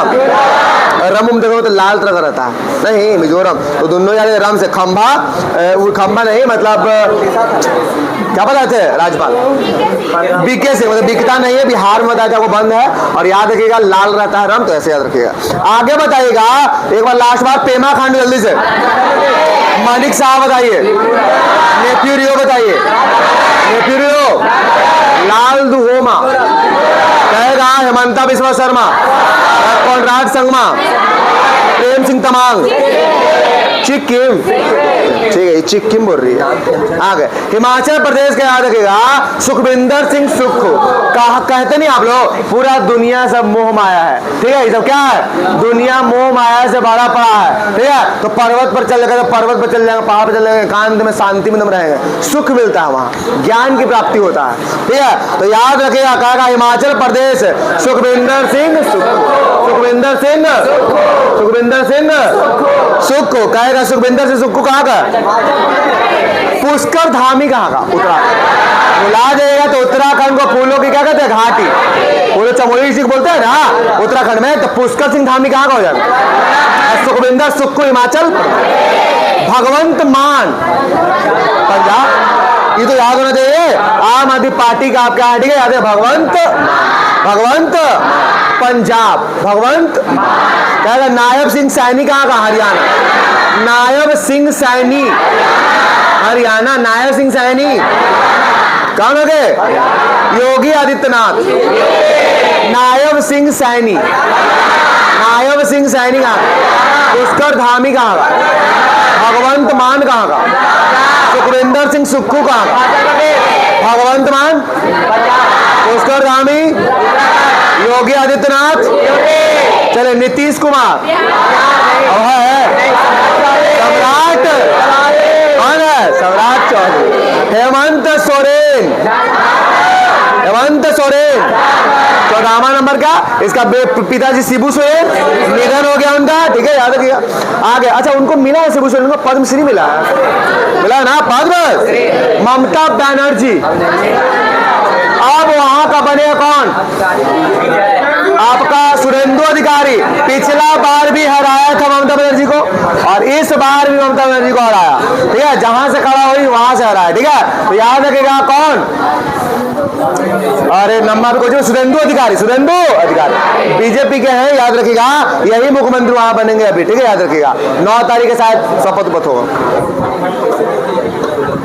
रमुम देखो तो लाल तरह का रहता है, नहीं मिजोरम तो दोनों यार रम से खंभा, वो खंभा नहीं मतलब क्या बताते हैं राजपाल बीके से, मतलब बिकता नहीं है, बिहार में बताया वो बंद है। और याद रखिएगा लाल रहता है रम, तो ऐसे याद रखिएगा। आगे बताइएगा एक बार लास्ट बार। पेमा खांडू जल्दी से। मानिक साहब बताइए। नेफ्यूरियो बताइए। नेफ्यूरियो। लाल दुहोमा कहेगा हेमंता बिस्वा शर्मा। कॉनराड संगमा। प्रेम सिंह तमांग। सिक्किम, ठीक है ये सिक्किम बोल रही है। आगे हिमाचल प्रदेश का याद रखेगा सुखविंदर सिंह सुक्खू। कहा कहते नहीं आप लोग पूरा दुनिया सब मोह माया है। ठीक है, ये सब क्या है? दुनिया मोह माया से भरा पड़ा है। ठीक है, तो पर्वत पर चल जाएगा तो पर्वत पर चल जाएंगे, पहाड़ पर चल जाएंगे, एकांत में शांति में तुम रहेंगे, सुख मिलता है वहां, ज्ञान की प्राप्ति होता है। ठीक है, तो याद रखेगा कहेगा हिमाचल प्रदेश सुखविंदर सिंह सुक्खू। सुखविंदर सिंह सुखविंदर सिंह सुक्खू कहेगा। सुखविंदर सिंह सुक्खू कहाँ का? पुष्कर धामी कहाँ का? उत्तराखंड। बुला जाएगा तो उत्तराखंड को फूलों की क्या कहते हैं? घाटी। फूलों चमोली सिंह बोलते हैं ना उत्तराखंड में, तो पुष्कर सिंह धामी कहाँ का हो जाएगा? सुखविंदर सुक्खू हिमाचल। भगवंत मान पंजाब। ये तो याद होना चाहिए, आम आदमी पार्टी का आपका ठीक है याद है? भगवंत भगवंत पंजाब। भगवंत कहेगा। नायब सिंह सैनी कहाँ का? हरियाणा। नायब सिंह सैनी हरियाणा। नायब सिंह सैनी कौन हो गए? योगी आदित्यनाथ। नायब सिंह सैनी। नायब सिंह सैनी कहाँ? पुष्कर धामी कहाँ का? भगवंत मान कहाँ का? सुखविंदर सिंह सुक्खू कहाँ का? भगवंत मान। पुष्कर धामी। योगी आदित्यनाथ। चले नीतीश कुमार। है सम्राट कौन है? सम्राट चौधरी। हेमंत सोरेन। हेमंत सोरेन 14वां नंबर का। इसका पिताजी शिबू सोरेन, निधन हो गया उनका। ठीक है, याद रखिएगा। आगे अच्छा उनको मिला है शिबू सोरेन को पद्मश्री मिला है, मिला ना पद्म। ममता बनर्जी। अब वहां का बने कौन? आपका सुरेंदु अधिकारी। पिछला बार भी हराया था ममता बनर्जी को और इस बार भी ममता बनर्जी को हराया। ठीक है, जहां से खड़ा हुई वहां से हराया। ठीक है, तो याद रखेगा कौन? अरे नंबर को जो सुरेंदु अधिकारी। सुरेंदु अधिकारी बीजेपी के हैं, याद रखिएगा। यही मुख्यमंत्री वहां बनेंगे अभी। ठीक है, याद रखिएगा 9 तारीख के शायद शपथ होगा,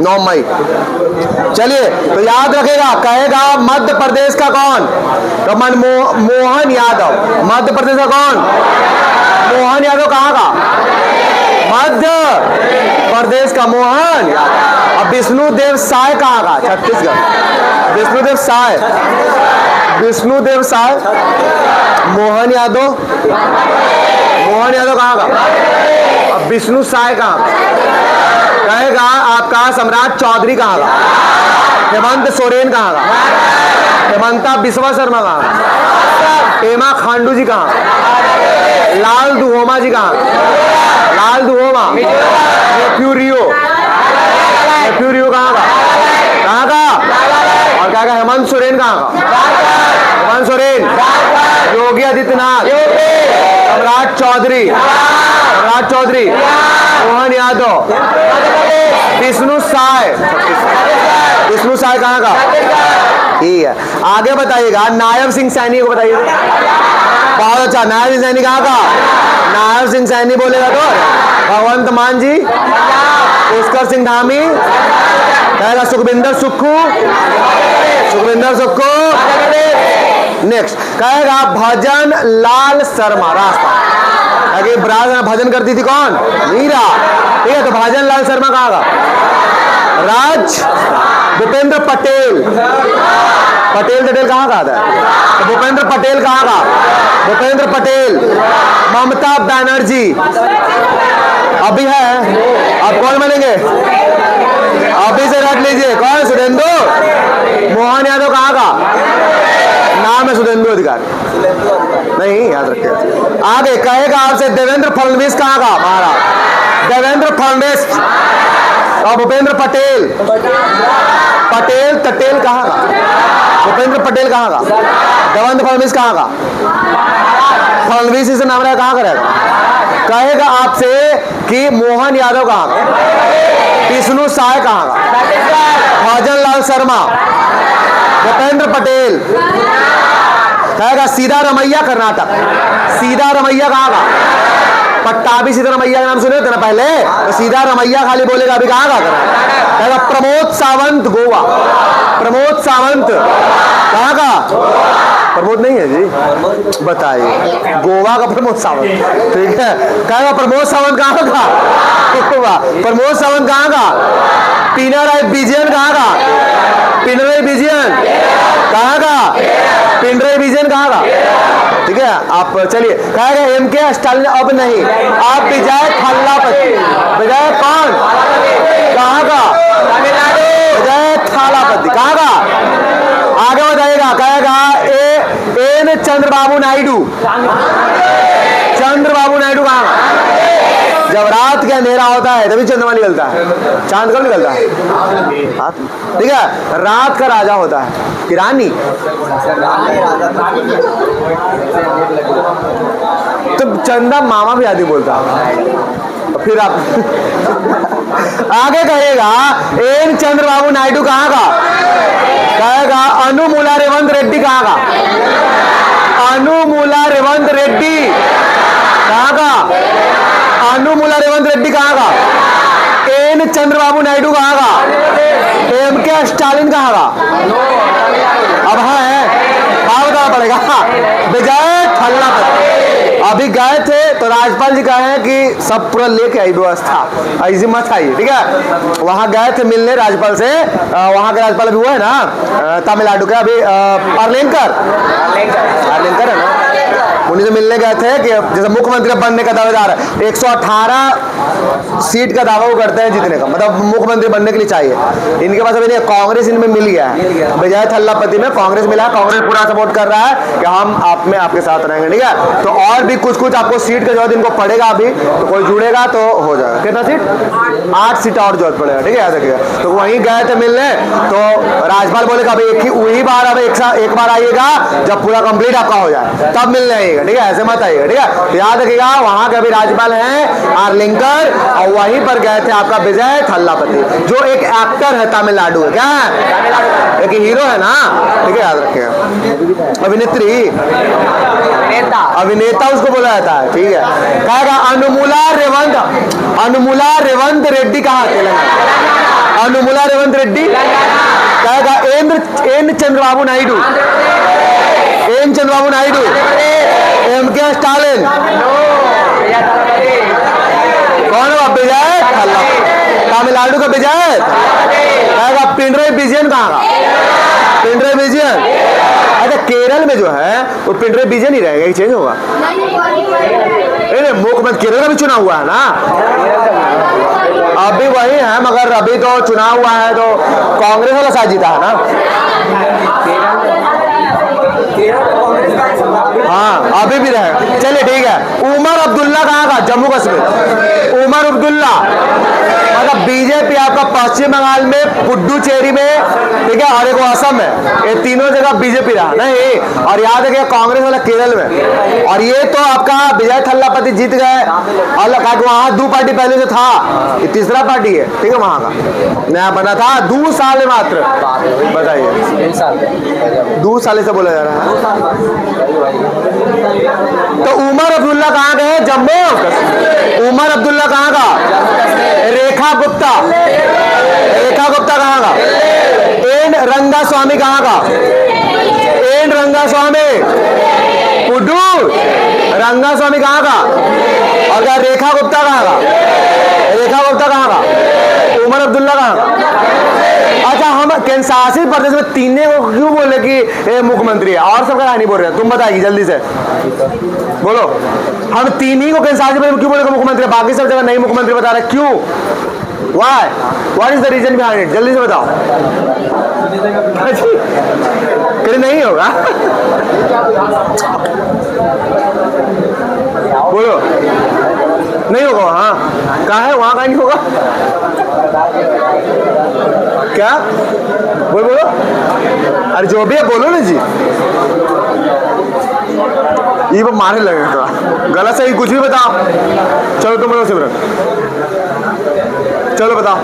9 मई। चलिए तो याद रखेगा कहेगा मध्य प्रदेश का कौन? तो मोहन यादव। मध्य प्रदेश का कौन? मोहन यादव कहाँ का? मध्य प्रदेश का मोहन यादव। अब विष्णुदेव साय कहाँ का? छत्तीसगढ़। विष्णुदेव साय। विष्णुदेव साय। मोहन यादव। मोहन यादव कहाँ का? अब विष्णु साय कहाँ कहेगा? आपका सम्राट चौधरी कहाँ का? हेमंत सोरेन कहाँ का? हेमंता बिस्वा शर्मा कहाँ का? पेमा खांडू जी कहाँ? लाल दुहोमा जी कहाँ? लाल दुहोमा। नेफ्यूरियो। नेफ्यूरियो कहाँ का? कहाँ का? और क्या कहा? हेमंत सोरेन कहाँ का? हेमंत सोरेन। योगी आदित्यनाथ। सम्राट चौधरी। सम्राट चौधरी। मोहन यादव। विष्णु साय, विष्णु साय कहाँ का? ठीक है, आगे बताइएगा। नायब सिंह सैनी को बताइए। बहुत अच्छा, नायब सिंह सैनी कहाँ का? नायब सिंह सैनी बोलेगा तो भगवंत मान जी, पुष्कर सिंह धामी, कहेगा सुखविंदर सुक्खू, सुखविंदर सुक्खू। नेक्स्ट कहेगा भजन लाल शर्मा, रास्ता। आगे भजन करती थी कौन? मीरा। ठीक है, तो भजन लाल शर्मा कहाँ का? राज। भूपेंद्र पटेल, पटेल टटेल कहाँ का आता है? तो भूपेंद्र पटेल कहाँ का? भूपेंद्र पटेल। ममता बनर्जी अभी है, अब कौन बनेंगे? अभी से रट लीजिए, कौन? सुरेंदु मोहन यादव कहाँ का? नाम है सुरेंदु अधिकारी, नहीं याद रखिए। आगे कहेगा आपसे देवेंद्र फडणवीस कहाँ का? महाराज देवेंद्र फडणवीस। और भूपेंद्र पटेल, पटेल टटेल कहाँ का? भूपेंद्र पटेल कहाँ का? देवेंद्र फडणवीस कहाँ का? फडणवीस से नाम रहा कहाँ का रहेगा? कहेगा आपसे कि मोहन यादव कहाँ का? विष्णु साय कहाँ का? भजन लाल शर्मा, भूपेंद्र पटेल। कहेगा सीधा रमैया कर्नाटक, सीधा रमैया कहाँ का? पट्टाभी सीधा रमैया का नाम सुने थे ना पहले, तो सीधा रमैया खाली बोलेगा, अभी कहाँ का? कहेगा प्रमोद सावंत गोवा, प्रमोद सावंत कहाँ का? प्रमोद नहीं है जी, बताइए। गोवा का प्रमोद सावंत, ठीक है। कहेगा प्रमोद सावंत कहाँ का? गोवा। प्रमोद सावंत कहाँ का? पिनराई विजयन कहाँ का? पिनराई विजयन कहाँ का? पिनराई विजयन कहाँ का? ठीक है, आप चलिए। कहेगा एमके स्टालिन अब नहीं, आप विजय थालापति। विजय कौन? कहाँ का? विजय थालापति कहाँ का? आगे बताइएगा। कहेगा एन चंद्रबाबू नायडू, चंद्रबाबू नायडू कहाँ का? जब रात के अंधेरा होता है तभी चंद्रमा निकलता है, चांद कब निकलता है? ठीक है, रात का राजा होता है कि रानी? तो चंदा मामा भी आदि बोलता है। फिर आप आगे कहेगा एन चंद्रबाबू नायडू कहाँ का? कहेगा अनुमुला रेवंत रेड्डी कहाँ का? अनुमुला रेवंत रेड्डी कहाँ का? अनुमुला रेवंत रेड्डी कहाँ का? एन चंद्रबाबू नायडू कहाँ का? एमके स्टालिन कहाँ का? अब है बताना पड़ेगा। विजय थालापति अभी गए थे तो राज्यपाल जी कहे कि सब पूरा लेके आई व्यवस्था, ऐसी मत आइए। ठीक है, वहां गए थे मिलने राज्यपाल से। वहां के राज्यपाल अभी हुआ है ना तमिलनाडु के, अभी अर्लेंकर है ना, उन्हीं से मिलने गए थे कि जैसे मुख्यमंत्री बनने का दावेदार है, 118 सीट का दावा वो करते हैं जीतने का, मतलब मुख्यमंत्री बनने के लिए चाहिए। इनके पास अभी नहीं, कांग्रेस इनमें मिल गया है। विजय थालापति में कांग्रेस मिला है, कांग्रेस पूरा सपोर्ट कर रहा है कि हम आप में आपके साथ रहेंगे। ठीक है, तो और भी कुछ कुछ आपको सीट का जरूरत इनको पड़ेगा, अभी तो कोई जुड़ेगा तो हो जाएगा। कितना सीट? 8 सीट और जरूरत पड़ेगा। ठीक है, याद रखिएगा। तो वहीं गए थे मिलने, तो राज्यपाल बोलेगा अभी वही बार, अब एक बार आइएगा जब पूरा कंप्लीट आपका हो जाए तब मिलने आइएगा। ठीक है, ऐसे मत आइएगा। ठीक है, तो याद रखिएगा वहां के अभी राज्यपाल हैं आर्लिंकर, और वहीं पर गए थे आपका विजय थालापति, जो एक एक्टर है तमिलनाडु है। क्या है? एक हीरो है ना। ठीक है, याद रखिएगा। अभिनेत्री, अभिनेता उसको बोला जाता है। ठीक है, कहेगा अनुमुला रेवंत रेड्डी कहाँ? तेलंगाना। अनुमुला रेवंत रेड्डी। कहेगा N Chandrababu Naidu, N Chandrababu Naidu. MK Stalin कौन है? विजय थालापति, तमिलनाडु का विजय। कहेगा पिनराई विजयन कहाँ का? पिनराई विजयन। अच्छा, केरल में जो है वो पिनराई विजयन ही रहेगा, चेंज होगा? मुख्यमंत्री केरल का भी चुनाव हुआ है ना, अभी वही है, मगर अभी तो चुनाव हुआ है तो कांग्रेस वाला साथ जीता है ना। हाँ, अभी भी रहे। चलिए ठीक है। उमर अब्दुल्ला कहाँ का? जम्मू कश्मीर। उमर अब्दुल्ला मतलब बीजेपी आपका पश्चिम बंगाल में, पुडुचेरी में, ठीक है, और एक असम में, ये तीनों जगह बीजेपी रहा नहीं। और याद है कि कांग्रेस वाला केरल में, और ये तो आपका विजय थल्लापति जीत गए, और वहां 2 पार्टी पहले से था, ये तीसरा पार्टी है, ठीक है, वहां का नया बना था 2 साल मात्र। बताइए 2 साल से बोला जा रहा है। तो उमर अब्दुल्ला कहाँ गए? जम्मू। उमर अब्दुल्ला कहाँ का? रेखा गुप्ता। रेखा गुप्ता कहाँ का? एन रंगास्वामी कहाँ का? एन रंगास्वामी पुडू। रंगास्वामी कहाँ का? और क्या रेखा गुप्ता कहाँ का? रेखा गुप्ता कहाँ का? उमर अब्दुल्ला कहाँ का? अच्छा, हम केंद्रशासित प्रदेश में तीनों को क्यों बोले कि ये मुख्यमंत्री है और सबका नहीं बोल रहे? तुम बताइए जल्दी से बोलो। हम तीन ही को केंद्रशासित प्रदेश में क्यों बोले मुख्यमंत्री, बाकी सब जगह नहीं मुख्यमंत्री बता रहे, क्यों? Why? What is the reason behind it? जल्दी से बताओ। कहीं नहीं होगा। बोलो। नहीं होगा वहाँ? कहाँ है वहाँ? कहाँ नहीं होगा? क्या बोलो? अरे जो भी है बोलो ना जी। ये वो मारने लगेगा थोड़ा, गलत सही कुछ भी बताओ। चलो तुम बोलो सिमरन, चलो बताओ।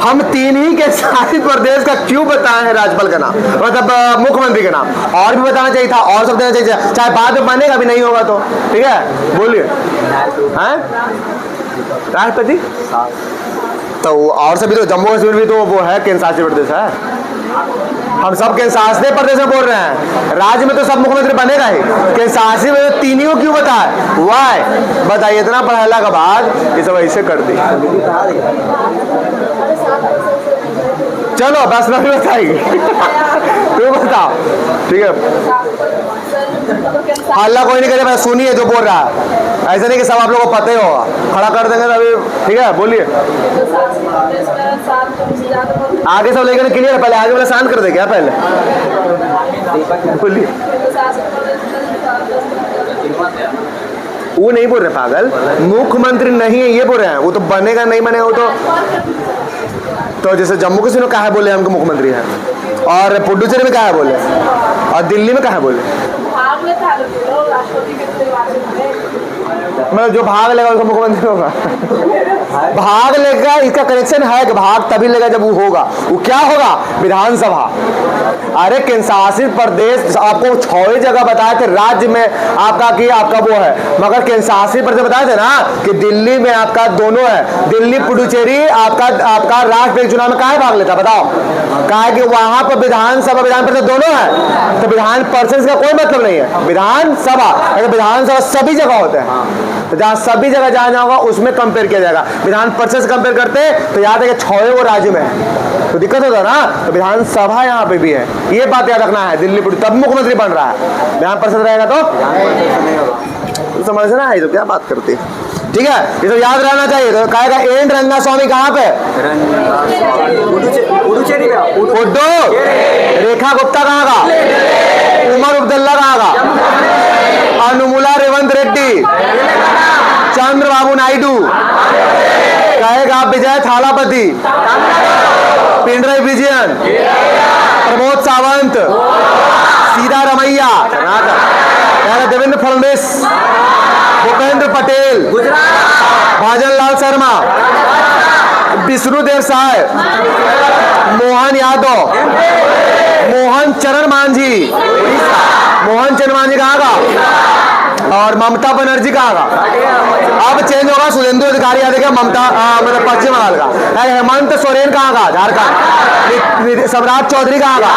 हम तीन ही के शासित प्रदेश का क्यों बताए हैं राज्यपाल का नाम, मतलब मुख्यमंत्री का नाम? और भी बताना चाहिए था, और सब देना चाहिए, चाहे बाद में बनेगा भी नहीं होगा तो, ठीक है, बोलिए। हैं राष्ट्रपति तो और सभी तो जम्मू कश्मीर भी तो वो है केंद्र शासित प्रदेश है। हम सब केंद्र शासित प्रदेश में बोल रहे हैं, राज्य में तो सब मुख्यमंत्री बनेगा ही, केंद्र शासित में तीन ही को क्यों बताए? वाई? बताइए, इतना पढ़ाला के बाद ये सब ऐसे कर दी। चलो बस नहीं बताएगी। तू बताओ, ठीक है। हल्ला कोई नहीं करे, मैं सुनिए जो बोल रहा है, ऐसा नहीं कि सब आप लोगों को पता ही होगा, खड़ा कर देंगे अभी, ठीक है, बोलिए। आगे सब लेकर क्लियर है, पहले आगे वाला शांत कर दे क्या पहले? बोलिए। वो नहीं बोल रहे पागल, मुख्यमंत्री नहीं है ये बोल रहे हैं, वो तो बनेगा नहीं बनेगा वो तो जैसे जम्मू कश्मीर में कहा है बोले हमको मुख्यमंत्री है, और पुडुचेरी में कहा है बोले, और दिल्ली में कहा है बोले। मतलब जो भाग लेगा उसका मुख्यमंत्री होगा। भाग लेगा, इसका कनेक्शन है कि भाग तभी लेगा जब वो होगा। वो क्या होगा? विधानसभा। अरे केंद्र शासित प्रदेश आपको 6 जगह बताए थे राज्य में आपका कि आपका वो है, मगर केंद्र शासित प्रदेश बताए थे ना कि दिल्ली में आपका दोनों है, दिल्ली पुडुचेरी आपका राष्ट्रपति चुनाव में कहाँ भाग लेता बताओ? कहा कि वहां पर विधानसभा विधान परिषद दोनों है, तो विधान परिषद का कोई मतलब नहीं है। विधानसभा विधानसभा सभी जगह होते हैं, तो जहाँ सभी जगह जहाँ जाओगा उसमें कंपेयर किया जाएगा। विधान परिषद से कंपेयर करते तो याद है कि 6 वो राज्य में है, तो दिक्कत होता ना, तो विधानसभा यहाँ पे भी है, ये बात याद रखना है। दिल्ली तब मुख्यमंत्री बन रहा है, विधान परिषद रहेगा तो समझना है, तो क्या बात करती है, ठीक है, ये तो याद रहना चाहिए। तो कहेगा एन रंगास्वामी कहाँ पे? पुडुचेरी का। पुडू। रेखा गुप्ता कहाँ का? उमर अब्दुल्ला कहाँ का? अनुमुला रेवंत रेड्डी। चंद्रबाबू नायडू। कहेगा विजय थालापति। पिनराई विजयन। प्रमोद सावंत। सीतारमैया। कहेगा देवेंद्र फडणवीस। भूपेंद्र पटेल। भाजन लाल शर्मा। विष्णुदेव साय। मोहन यादव। मोहन चरण मांझी। मोहन चरण मांझी कहाँ का? और ममता बनर्जी कहाँ का? अब चेंज होगा, सुरेंद्र अधिकारी आ जाएगा, ममता मतलब पश्चिम बंगाल का। हेमंत सोरेन कहाँ का? झारखंड। सम्राट चौधरी कहाँ का?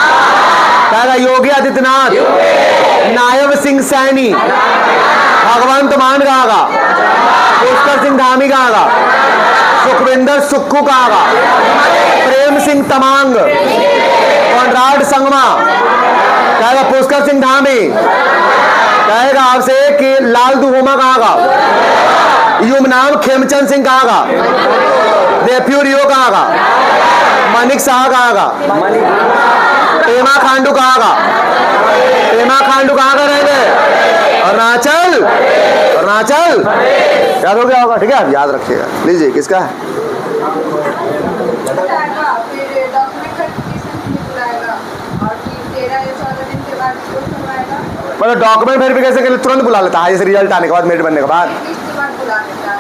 कहेगा योगी आदित्यनाथ। नायब सिंह सैनी। भगवंत मान कहाँ का? पुष्कर सिंह धामी कहाँ का? सुखविंदर सुक्खू कहाँ का? प्रेम सिंह तमांग। कॉन्राड संगमा। कहेगा पुष्कर सिंह धामी। कहेगा आपसे कि लाल दुहोमा कहाँ का? युमनाम खेमचंद सिंह कहाँ का? रेफ्यू रियो कहाँ का? मनिक शाह कहाँ का? पेमा खांडू कहाँ का? पेमा खांडू कहाँ का रहेंगे? अरुणाचल। अरुणाचल याद हो गया होगा, ठीक है, आप याद रखिएगा। लीजिए किसका है? बताएगा, फिर डॉक्यूमेंट वेरिफिकेशन के लिए बुलाएगा और फिर 13 या 14 दिन के बाद रिपोर्ट करवाएगा। मतलब डॉक्यूमेंट वेरिफिकेशन के लिए तुरंत बुला लेता है, जैसे रिजल्ट आने के बाद, मेरिट बनने के बाद इसके बाद बुला लेता है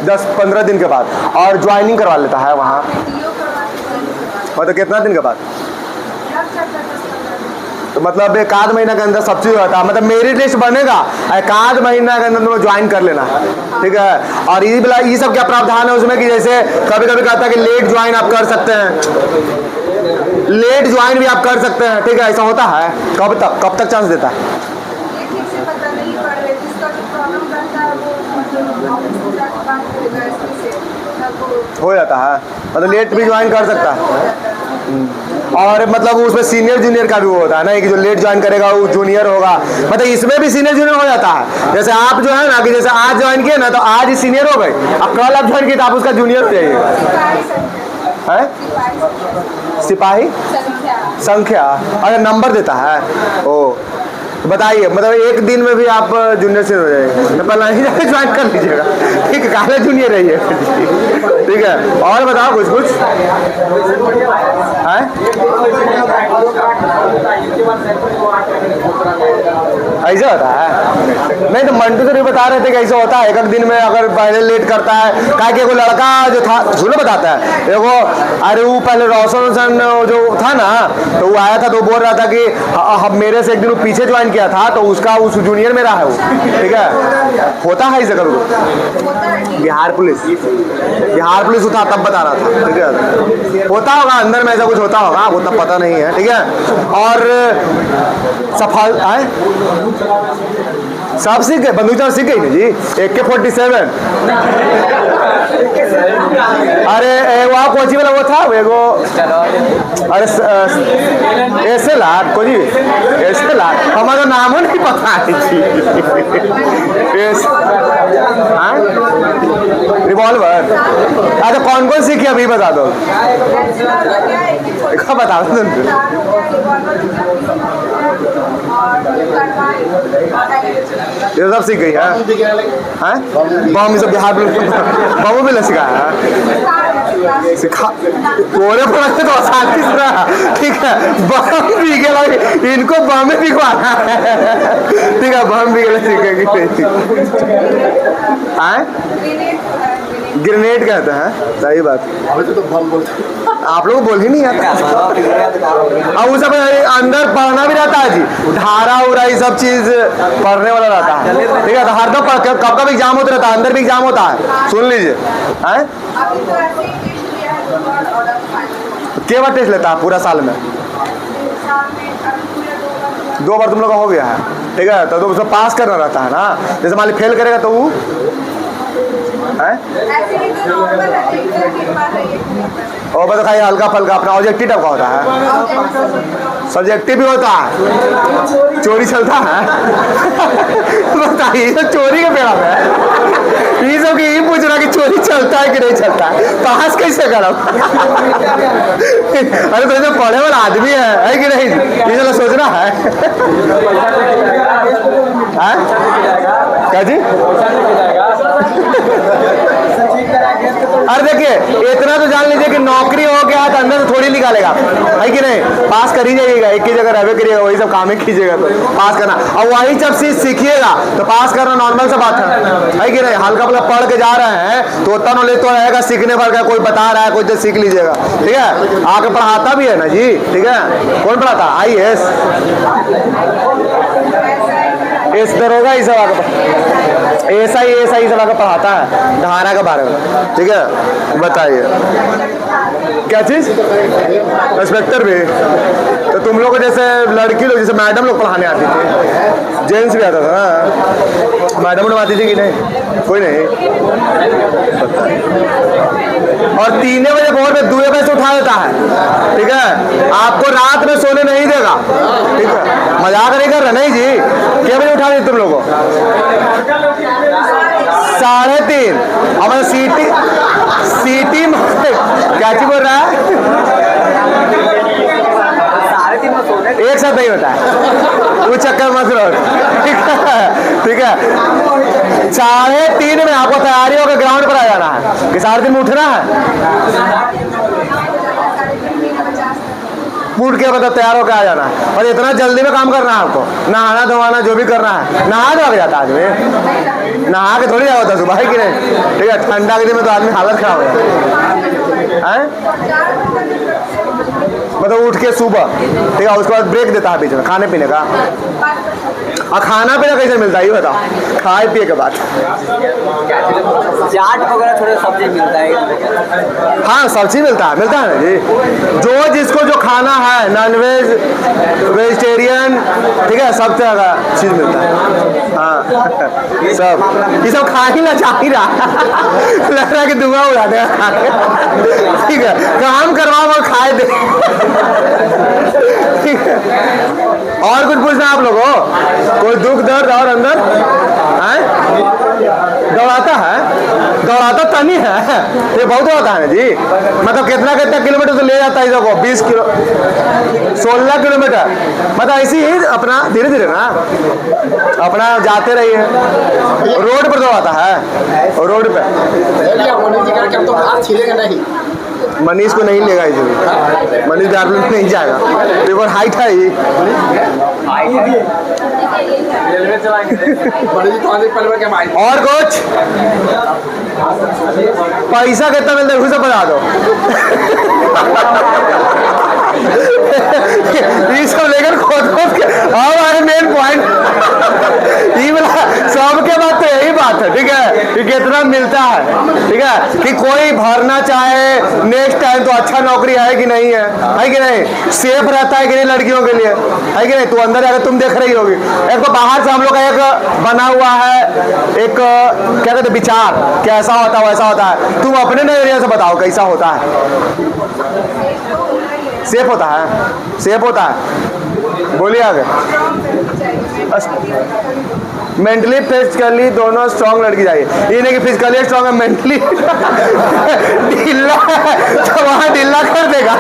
10-15 दिन के बाद, और ज्वाइनिंग करवा लेता है वहाँ। टीओ करवा के ज्वाइन करवा लेता मतलब कितना दिन के बाद? है। लग जाता है 10-15 दिन। तो मतलब एक आध महीना के अंदर सब चीज़ होता है, मतलब मेरिट लिस्ट बनेगा, एक आध महीना के अंदर तुम्हें ज्वाइन कर लेना, ठीक है। और ये सब क्या प्रावधान है उसमें कि जैसे कभी कभी कहता है कि लेट ज्वाइन आप कर सकते हैं, लेट ज्वाइन भी आप कर सकते हैं, ठीक है, ऐसा होता है। कब तक चांस देता है? ये ठीक से पता नहीं पड़ रहा है, जिसका जो प्रॉब्लम रहता है वो मतलब ऑफिस में जाकर बात करेगा इसमें से तब वो हो जाता है, मतलब लेट भी ज्वाइन कर सकता है। हो जाता है। और मतलब उसमें सीनियर जूनियर का भी वो होता है ना, कि जो लेट ज्वाइन करेगा वो जूनियर होगा, मतलब इसमें भी सीनियर जूनियर हो जाता है। जैसे आप जो है ना कि जैसे आज ज्वाइन किए ना तो आज ही सीनियर हो गए, अब कल आप ज्वाइन किए तो आप उसका जूनियर हो जाइएगा। सिपाही संख्या, हैं? सिपाही संख्या संख्या, अगर नंबर देता है ओ, तो बताइए, मतलब एक दिन में भी आप जूनियर से हो जाएंगे, तो पहले ही जाके ज्वाइन कर लीजिएगा, ठीक है, काले जूनियर रहिए, ठीक है। और बताओ कुछ है? ऐसा होता है? नहीं तो मंटू तो नहीं बता रहे थे कि ऐसा होता है, एक दिन में अगर पहले लेट करता है, काहे कि वो लड़का जो था सुनो बताता है देखो, अरे वो पहले रोशन जो था ना, तो वो आया था तो बोल रहा था कि हम मेरे से एक दिन वो पीछे ज्वाइन किया था, तो उसका उस जूनियर में रहा है वो, ठीक है। होता है ऐसा कभी? बिहार पुलिस था तब बता रहा था, ठीक है, होता होगा अंदर में ऐसा कुछ होता होगा, वो तब पता नहीं है, ठीक है। और सफल आए सब सीख गए, बंदूक सीख गई ना जी, AK-47। अरे वहाँ कोची वाला वो था वो, अरे SLR कोची, SLR हमारा नाम नहीं पता है जी। रिवॉल्वर, अच्छा कौन कौन सीखी अभी बता दो, बता दो। ये सब सीख गई है? बम सब बिहार बम भी नहीं सिखाया है? सिखा पूरे तो आसानी से रहा, ठीक है। बम भी गया भाई, इनको बम भी सिखवाना है, ठीक है, बम भी गया सीखेगी। ग्रेनेड कहते हैं, सही बात। तो बम बोलते आप लोग बोल ही नहीं आता, और वो सब अंदर पढ़ना भी रहता है जी, धारा उरा ये सब चीज पढ़ने वाला रहता है, ठीक है। तो हरदम कब कब एग्जाम होता रहता है, अंदर भी एग्जाम होता है, सुन लीजिए। हैं क्या बार टेस्ट लेता है पूरा साल में? 2 बार तुम लोग का हो गया है, ठीक है। तो उसको पास करना रहता है ना, जैसे मान ली फेल करेगा तो वो और बता खाई हल्का फल्का अपना ऑब्जेक्टिव टाइप का होता है, सब्जेक्टिव भी होता है, चोरी चलता है। बताइए चोरी के पेड़ा में ये सब की पूछ रहा कि चोरी चलता है कि नहीं चलता है, पास कैसे करो? अरे तो जो पढ़े वाला आदमी है कि नहीं, ये चलो सोचना है क्या जी? अरे देखिए इतना तो जान लीजिए कि नौकरी हो गया तो अंदर से थोड़ी निकालेगा, है कि नहीं, पास कर ही जाइएगा, एक ही जगह रहवे करिएगा, वही सब काम ही कीजिएगा तो पास करना, और वही जब चीज सीखिएगा तो पास करना नॉर्मल सा बात है कि नहीं। हल्का फुल्का पढ़ के जा रहे हैं तो उतना नॉलेज तो रहेगा, सीखने भर का कोई बता रहा है कोई तो सीख लीजिएगा, ठीक है। आगे पढ़ाता भी है ना जी, ठीक है, कौन पढ़ाता? IAS दरोगा ये सब आगे SI सब आगे पढ़ाता है, धारा के बारे में, ठीक है। बताइए क्या चीज? इंस्पेक्टर भी? तो तुम लोग जैसे लड़की लोग जैसे मैडम लोग पढ़ाने आती थी, जेंट्स भी आता था ना, मैडम लोग आती थी कि नहीं? कोई नहीं। और 3 बजे भोर में 2 बजे से उठा देता है, ठीक है, आपको रात में सोने नहीं देगा, ठीक है, मजाक नहीं कर रहे नहीं जी। क्या बजे उठा दी तुम लोगों को? 3:30। हमारे सीटी क्या चीज बोल रहा है? एक साथ नहीं होता है, वो चक्कर मत रहो, ठीक है। 3:30 में आपको तैयारी होकर ग्राउंड पर आ जाना है, कि सारे दिन में उठना है, उठ के मतलब तैयार होकर आ जाना है, और इतना जल्दी में काम करना है आपको, नहाना धोवाना जो भी करना है, नहा धो के जाता है आदमी, नहा के थोड़ी जाता सुबह है कि नहीं, ठीक है, ठंडा के दिन में तो आदमी हालत खराब हो जाता है। मतलब उठ के सुबह, ठीक है, उसके बाद ब्रेक देता है बीच में खाने पीने का। और खाना पीना कैसे मिलता है ये बताओ, खाए पिए के बाद? चाट वगैरह थोड़े सब्जी मिलता है। हाँ सब्जी मिलता है ना जी, जो जिसको जो खाना है, नॉनवेज वेजिटेरियन, ठीक है, सब तरह का चीज़ मिलता है। हाँ सब, ये सब खा ही ना चाह ही रहा लग रहा है कि धुआं उड़ा देगा, ठीक है, काम करवाओ और खाए दे, ठीक है। और कुछ पूछना आप लोगों, कोई दुख दर्द और अंदर है? दौड़ाता है, दौड़ाता तनी है, ये बहुत होता है जी, मतलब कितना कितना किलोमीटर तो ले जाता है इसको, 20 किलो 16 किलोमीटर, मतलब ऐसे ही अपना धीरे धीरे ना अपना जाते रहिए। रोड पर दौड़ाता है, रोड पे मनीष को नहीं लेगा इसलिए, मनीष बिहार में नहीं जाएगा, बिल्कुल हाइट है ही। और कुछ पैसा कितना मिलता है उसे बता दो ये सब लेकर खोद के हमारे मेन पॉइंट ये वाला सबके बात तो यही बात है, ठीक है, कि कितना मिलता है, ठीक है, कि कोई भरना चाहे नेक्स्ट टाइम तो अच्छा नौकरी है कि नहीं है कि नहीं, सेफ रहता है कि नहीं लड़कियों के लिए, है कि नहीं, तो अंदर जाकर तुम देख रही होगी। एक तो बाहर से हम लोग का एक बना हुआ है, एक क्या कहते विचार, कैसा होता है वैसा होता है, तुम अपने नजरिए से बताओ कैसा होता है? सेफ होता है, सेफ होता है, बोलिए आगे। मेंटली फिजिकली दोनों स्ट्रांग लड़की चाहिए, ये नहीं कि फिजिकली स्ट्रांग है मेंटली ढीला है तो वहाँ ढीला कर देगा,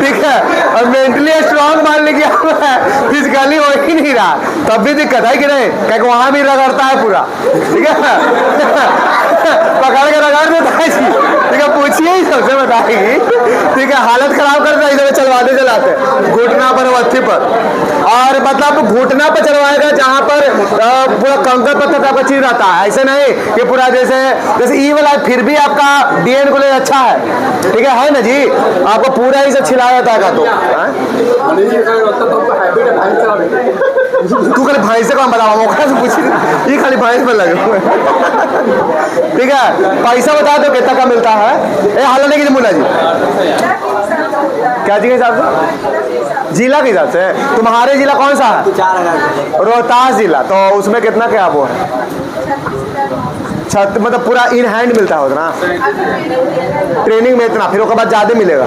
ठीक है, और मेंटली स्ट्रांग मान लीजिए फिजिकली हो ही नहीं रहा तब भी दिक्कत है कि नहीं, क्योंकि वहाँ भी रगड़ता है पूरा, ठीक है पकड़ के रगड़ देता है जी, ठीक है, पूछिए ही सबसे बताएगी, ठीक है, हालत खराब करता है इधर चलवाते चलाते घुटना पर वत्थी पर, और मतलब घुटना पर चलवाएगा जहाँ पर पूरा कंकर पत्थर टाइप का चीज रहता है, ऐसे नहीं कि पूरा जैसे ई वाला, फिर भी आपका डीएन कॉलेज अच्छा है, ठीक है ना जी, आपको पूरा ही से छिलाया जाता है। तो तू खाली भाई से काम बताओ, मौका से पूछ, ये खाली भाई पर लगे हुए, ठीक है, पैसा बता दो कितना का मिलता है, ये हाल नहीं कि मुन्ना जी क्या जी के हिसाब से, जिला के हिसाब से, तुम्हारे जिला कौन सा है? रोहतास जिला, तो उसमें कितना क्या वो है? मतलब पूरा इन हैंड मिलता है उतना, ट्रेनिंग में इतना, फिर उसके बाद ज़्यादा मिलेगा।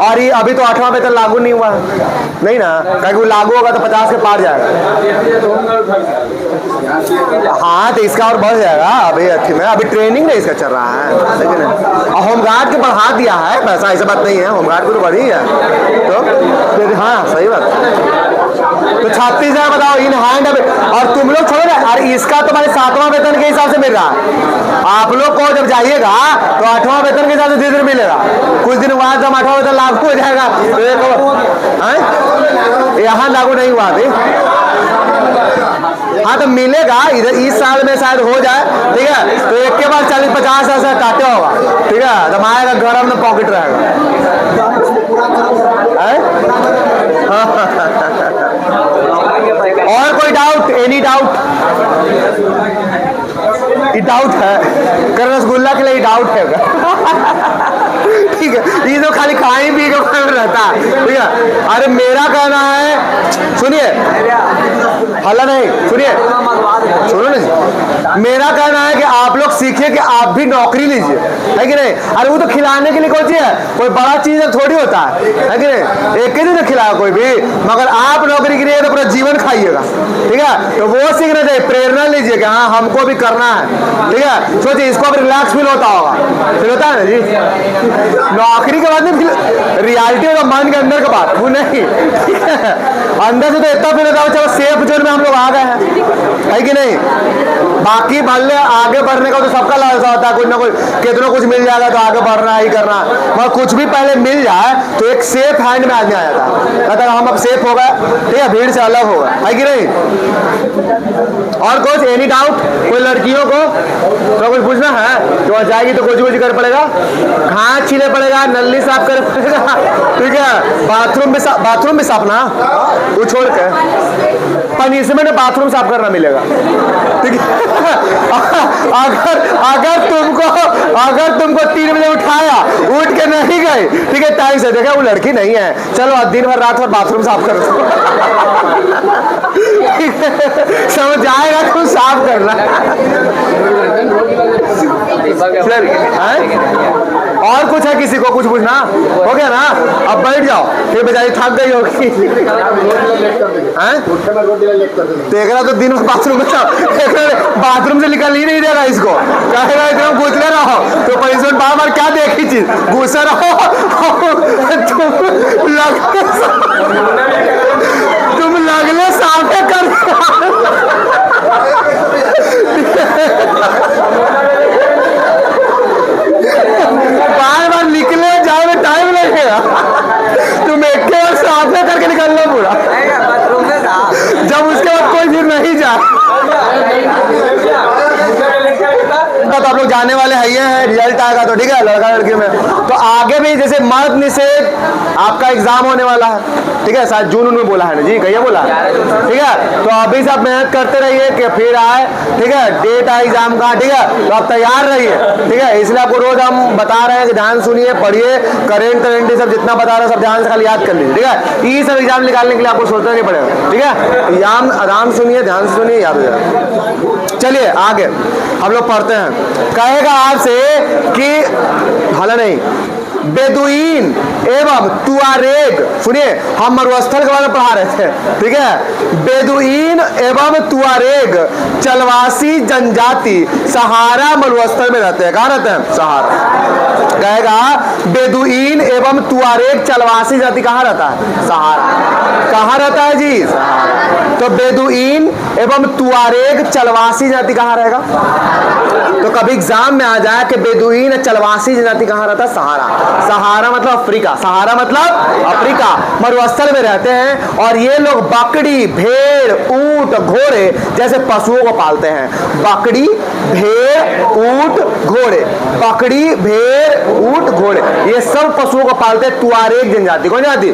और ये अभी तो 8वां वेतन लागू नहीं हुआ है, नहीं ना, क्योंकि वो लागू होगा तो 50 के पार जाएगा। हाँ तो इसका और बढ़ जाएगा, अभी अच्छी में अभी ट्रेनिंग नहीं इसका चल रहा है, लेकिन और होमगार्ड के बढ़ा दिया है पैसा, ऐसा बात नहीं है, होमगार्ड को तो बढ़ी है, तो हाँ सही बात। तो 36,000 बताओ इन हैंड, और तुम लोग छोड़ो ना, और इसका तुम्हारे 7वां वेतन के हिसाब से मिल रहा है, आप लोग को जब जाइएगा तो 8वां वेतन के हिसाब से धीरे धीरे मिलेगा, कुछ दिन बाद जब 8वां वेतन लागू हो जाएगा तो यहाँ लागू नहीं हुआ अभी, हाँ तो मिलेगा इधर इस साल में शायद हो जाए, ठीक है, तो एक के बाद 40-50 ऐसा काटे होगा, ठीक है, तो आएगा गरम में पॉकेट रहेगा। और कोई डाउट, एनी डाउट? डाउट है, कर रसगुल्ला के लिए डाउट है ठीक है, ये तो खाली खाई पी के रहता है, ठीक है। अरे मेरा कहना है, सुनिए, हल्ला नहीं, सुनिए, सुनो ना, मेरा कहना है कि आप लोग सीखिए कि आप भी नौकरी लीजिए, है कि नहीं। अरे वो तो खिलाने के लिए कोई चीज है, कोई बड़ा चीज थोड़ी होता है कि नहीं, एक ही दिन खिलाया कोई भी, मगर आप नौकरी के लिए तो पूरा जीवन खाइएगा, ठीक है। तो वो सीखना चाहिए, प्रेरणा लीजिए कि हाँ हमको भी करना है, ठीक है। सोचिए इसको अब रिलैक्स फील होता होगा, फील होता है ना जी, नौकरी के बाद नहीं, रियलिटी होगा मन के अंदर का बात, वो नहीं, ठीक है। अंदर से तो इतना फील होता है चलो सेफ जोन में हम लोग आ गए हैं, है कि नहीं। बाकी भले आगे बढ़ने का तो सबका लालसा होता है, कुछ ना कुछ कितना कुछ मिल जाएगा तो आगे बढ़ना ही करना, मगर कुछ भी पहले मिल जाए तो एक सेफ हैंड में आदमी आ जाता है, कहता है हम अब सेफ हो गए, ठीक है, भीड़ से अलग होगा, है कि नहीं। और कुछ एनी डाउट कोई लड़कियों को तो कुछ पूछना है तो वहाँ जाएगी तो कुछ कर पड़ेगा, हाथ छीले पड़ेगा, नल्ली साफ कर पड़ेगा, ठीक है, बाथरूम भी साफ ना, वो छोड़ के पनिशमेंट में बाथरूम साफ करना मिलेगा, ठीक है। अगर तुमको 3 बजे उठाया, उठ के नहीं गए, ठीक है, टाइम से देखा वो लड़की नहीं है, चलो आज दिन भर रात भर बाथरूम साफ कर दो, ठीक है, समझ आएगा तो साफ करना। और कुछ है किसी को कुछ पूछना हो गया ना, अब बैठ जाओ, फिर बेचारी थक गई होगी, देखना तो दिन भर बाथरूम से निकल ही नहीं देगा इसको, कहेगा एकदम गुजरे रहो तो पनिशमेंट बार बार क्या देखी चीज, गुस्सा रहो तुम लगले साफे कर बार बार निकले जाए में टाइम लगेगा, तुम एक के बार साफे करके निकलना पूरा, जब उसके बाद कोई फिर नहीं जाए। तो आप लोग जाने वाले हैं, रिजल्ट आएगा तो ठीक है, लड़का लड़की में तो आगे भी जैसे मर्द निषेध आपका एग्जाम होने वाला है, ठीक है, शायद जून में बोला है ना जी, कहिए बोला, ठीक है, तो अभी से आप मेहनत करते रहिए कि फिर आए, ठीक है, डेट आए एग्जाम का, ठीक है, तो आप तैयार रहिए, ठीक है, इसलिए आपको रोज हम बता रहे हैं कि ध्यान सुनिए, पढ़िए, करेंट सब जितना बता रहे हैं सब ध्यान से खाली याद कर लीजिए, ठीक है, ये सब एग्जाम निकालने के लिए आपको सोचना नहीं पड़ेगा, ठीक है, एग्जाम आराम सुनिए, ध्यान से सुनिए, याद हो जाएगा। चलिए आगे हम लोग पढ़ते हैं, कहेगा आपसे कि हाला नहीं, बेदुइन एवं तुआरेग, सुनिए हम मरुस्थल के बारे में पढ़ा रहे थे, ठीक है, बेदुइन एवं तुआरेग चलवासी जनजाति सहारा मरुस्थल में रहते हैं, कहाँ रहते हैं, सहारा। कहेगा बेदुइन एवं तुआरेग चलवासी जाति कहाँ रहता है, सहारा। कहाँ रहता है जी, सहारा। तो बेदुइन एवं तुआरेग चलवासी जाति कहाँ रहेगा, तो कभी एग्जाम में आ जाए कि बेदुइन चलवासी जाति कहाँ रहता है, सहारा। सहारा मतलब अफ्रीका, सहारा मतलब अफ्रीका, मरुस्थल में रहते हैं और ये लोग बकरी, भेड़, ऊंट, घोड़े जैसे पशुओं को पालते हैं, बकरी, भेड़, ऊंट, घोड़े, बकरी, भेड़, ऊंट, घोड़े, ये सब पशुओं को पालते हैं। तुआरेग जनजाति, कौन जाति,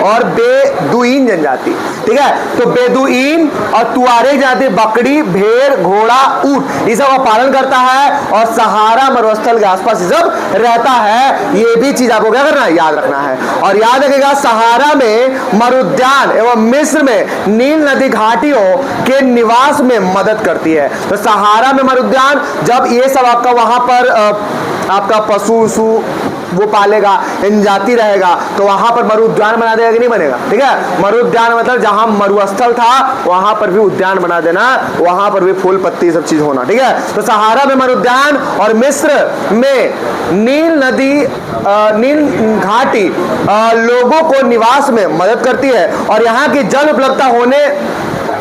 और बेदुइन जनजाति, ठीक है, तो बेदुइन और तुआरेग जाति बकरी, भेड़, घोड़ा, ऊंट ये सब का पालन करता है और सहारा मरुस्थल के आसपास सब रहता है। ये भी चीज आपको क्या करना है, याद रखना है। और याद रखिएगा सहारा में मरुद्यान एवं मिस्र में नील नदी घाटियों के निवास में मदद करती है। तो सहारा में मरुद्यान, जब ये सब आपका वहां पर आपका पशु वो पालेगा, जनजाति रहेगा, तो वहां पर मरुद्यान बना देगा कि नहीं बनेगा, ठीक है। मरुद्यान मतलब जहां मरुस्थल था वहां पर भी उद्यान बना देना, वहां पर भी फूल पत्ती सब चीज होना, ठीक है। तो सहारा में मरुद्यान और मिस्र में नील नदी नील घाटी लोगों को निवास में मदद करती है और यहाँ की जल उपलब्धता होने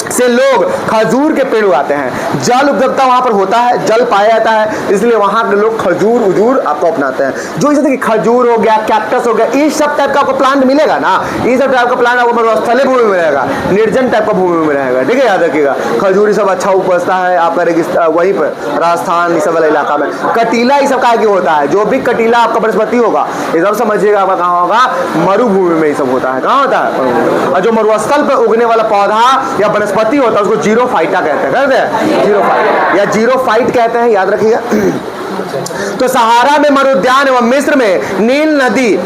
से लोग खजूर के पेड़ उगाते हैं। जल उपलब्धता वहां पर होता है, जल पाया जाता है, इसलिए वहां के लोग खजूर उजूर आपको अपनाते हैं। जो जैसे कि खजूर हो गया, कैक्टस हो गया, इस सब टाइप का आपको प्लांट मिलेगा ना, इस सब टाइप का प्लांट आपको मरुस्थलीय भूमि में रहेगा, निर्जन टाइप का भूमि में रहेगा, ठीक है, याद रखिएगा। खजूर सब अच्छा उपजता है आपका रेगिस्तान वहीं पर राजस्थान इस सब वाला इलाका में। कटीला ये सब का होता है, जो भी कटीला आपका वनस्पति होगा ये सब समझिएगा आपका कहाँ होगा, मरुभूमि में ये सब होता है। कहाँ होता है, और जो मरुस्थल पर उगने वाला पौधा या वनस्पति होता है उसको जीरोफाइटा कहते हैं, जीरोफाइट या जीरोफाइट कहते हैं, याद रखिएगा। तो सहारा में मरुद्यान एवं मिस्र में नील नदी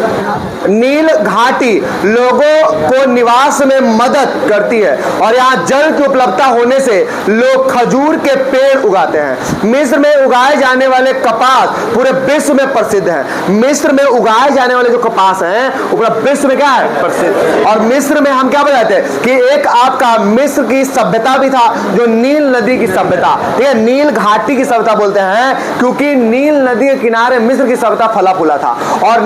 नील घाटी लोगों को निवास में मदद करती है और यहाँ जल की उपलब्धता होने से लोग खजूर के पेड़ उगाते हैं। मिस्र में उगाए जाने वाले कपास पूरे विश्व में प्रसिद्ध है। मिस्र में उगाए जाने वाले जो कपास हैं वो पूरा विश्व में क्या है, प्रसिद्ध। और मिस्र में हम क्या बताते हैं कि एक आपका मिस्र की सभ्यता भी था जो नील नदी की सभ्यता, ठीक है, नील घाटी की सभ्यता बोलते हैं, क्योंकि नील नील नदी के किनारे मिस्र की सभ्यता फला फूला था। और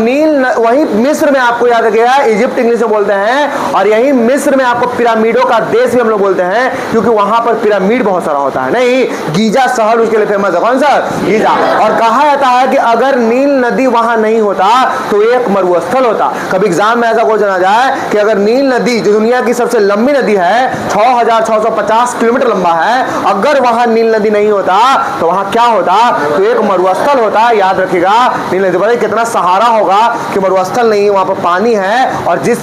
वही मिस्र में आपको याद रखिएगा, इजिप्ट इंग्लिश में बोलते हैं, और यही मिस्र में आपको पिरामिडों का देश भी हम लोग बोलते हैं, क्योंकि वहां पर पिरामिड बहुत सारा होता है। नहीं, गीजा शहर उसके लिए फेमस है। कौन सा? गीजा। और कहा जाता है कि अगर नील नदी वहां नहीं होता तो एक मरुस्थल होता। कभी एग्जाम में ऐसा क्वेश्चन आ जाए कि अगर नील नदी जो दुनिया की सबसे लंबी नदी है, 6650 किलोमीटर लंबा है, अगर वहां नील नदी नहीं होता तो वहां क्या होता? तो एक मरुस्थल होता। याद रखिएगा, नील नदी पर कितना सहारा होगा कि मरुस्थल नहीं, वहां पर पानी है, और जिस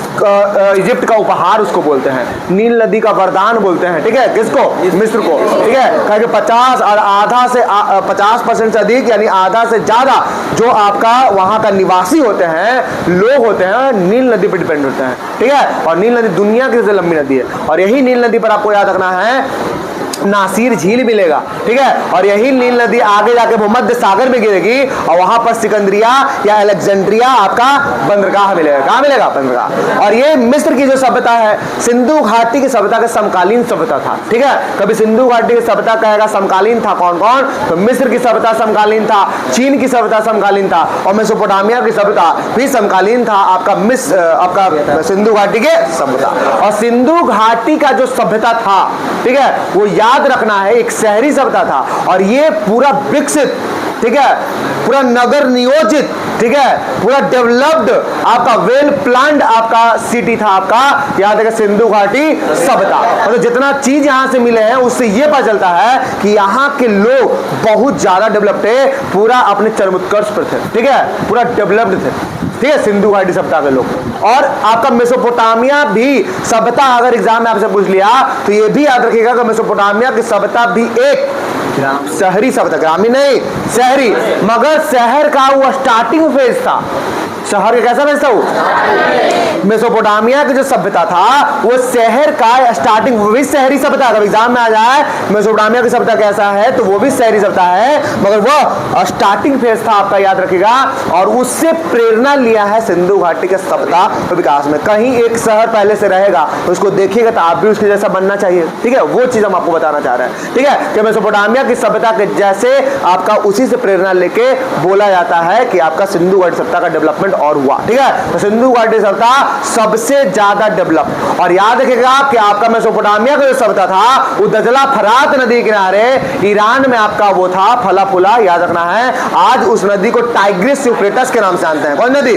इजिप्ट का उपहार उसको बोलते हैं, नील नदी का वरदान बोलते हैं। ठीक है, किसको? मिस्र को। ठीक है, कहा कि 50 और आधा से 50% से अधिक, यानी आधा से ज्यादा जो आपका वहां का निवासी होते हैं, लोग होते हैं, नील नदी पर डिपेंड होते हैं। ठीक है, और नील नदी दुनिया की सबसे लंबी नदी है, और यही नील नदी पर आपको याद रखना है नासिर झील मिलेगा। ठीक है, और यही नील नदी आगे जाके भूमध्य सागर में गिरेगी, और वहां पर सिकंदरिया या अलेक्जेंड्रिया आपका बंदरगाह मिलेगा। कहां मिलेगा? बंदरगाह। और ये मिस्र की जो सभ्यता है, सिंधु घाटी की सभ्यता के समकालीन सभ्यता था। ठीक है, कभी सिंधु घाटी की सभ्यता कहेगा समकालीन था कौन कौन? तो मिस्र की सभ्यता समकालीन था, चीन की सभ्यता समकालीन था, और मेसोपोटामिया की सभ्यता भी समकालीन था आपका सिंधु घाटी के सभ्यता। और सिंधु घाटी का जो सभ्यता था, ठीक है, वो याद रखना है एक शहरी सभ्यता था, और ये पूरा विकसित, ठीक है, पूरा नगर नियोजित, ठीक है, पूरा डेवलप्ड, आपका वेल प्लान्ड आपका सिटी था आपका, याद है, सिंधु घाटी सभ्यता। मतलब जितना चीज यहां से मिले हैं उससे ये पता चलता है कि यहाँ के लोग बहुत ज्यादा डेवलप्ड थे, पूरा अपने चरमोत्कर्ष पर थे। ठीक है, पूरा डेवलप्ड थे। ठीक है, सिंधु घाटी सभ्यता के लोग। और आपका मेसोपोटामिया भी सभ्यता अगर एग्जाम में आपसे पूछ लिया तो ये भी याद रखिएगा कि मेसोपोटामिया की सभ्यता भी एक शहरी सभ्यता, ग्रामीण नहीं, शहरी, मगर शहर का वो स्टार्टिंग फेज था। शहर का कैसा फेज था वो? मेसोपोटामिया की जो सभ्यता था वो शहर का स्टार्टिंग, वो भी शहरी सभ्यता। अगर एग्जाम में आ जाए मेसोपोटामिया की सभ्यता कैसा है तो वो भी शहरी सभ्यता है, मगर वो स्टार्टिंग फेज था आपका, याद रखिएगा। और उससे प्रेरणा लिया है सिंधु घाटी के सभ्यता विकास में। कहीं एक शहर पहले से रहेगा तो उसको देखिएगा तो आप भी उसके जैसा बनना चाहिए। ठीक है, वो चीज हम आपको बताना चाह रहे हैं। ठीक है, कि मेसोपोटामिया की सभ्यता के जैसे आपका उसी से प्रेरणा लेके बोला जाता है कि आपका सिंधु घाटी सभ्यता का डेवलपमेंट और हुआ। ठीक है, तो सिंधु घाटी सभ्यता सबसे ज्यादा डेवलप। और याद रखिएगा कि आपका मेसोपोटामिया का जो सभ्यता था वो दजला फरात नदी के किनारे ईरान में आपका वो था, फला फूला। याद रखना है, आज उस नदी को टाइग्रिस यूफ्रेटस के नाम से जानते हैं। कौन नदी?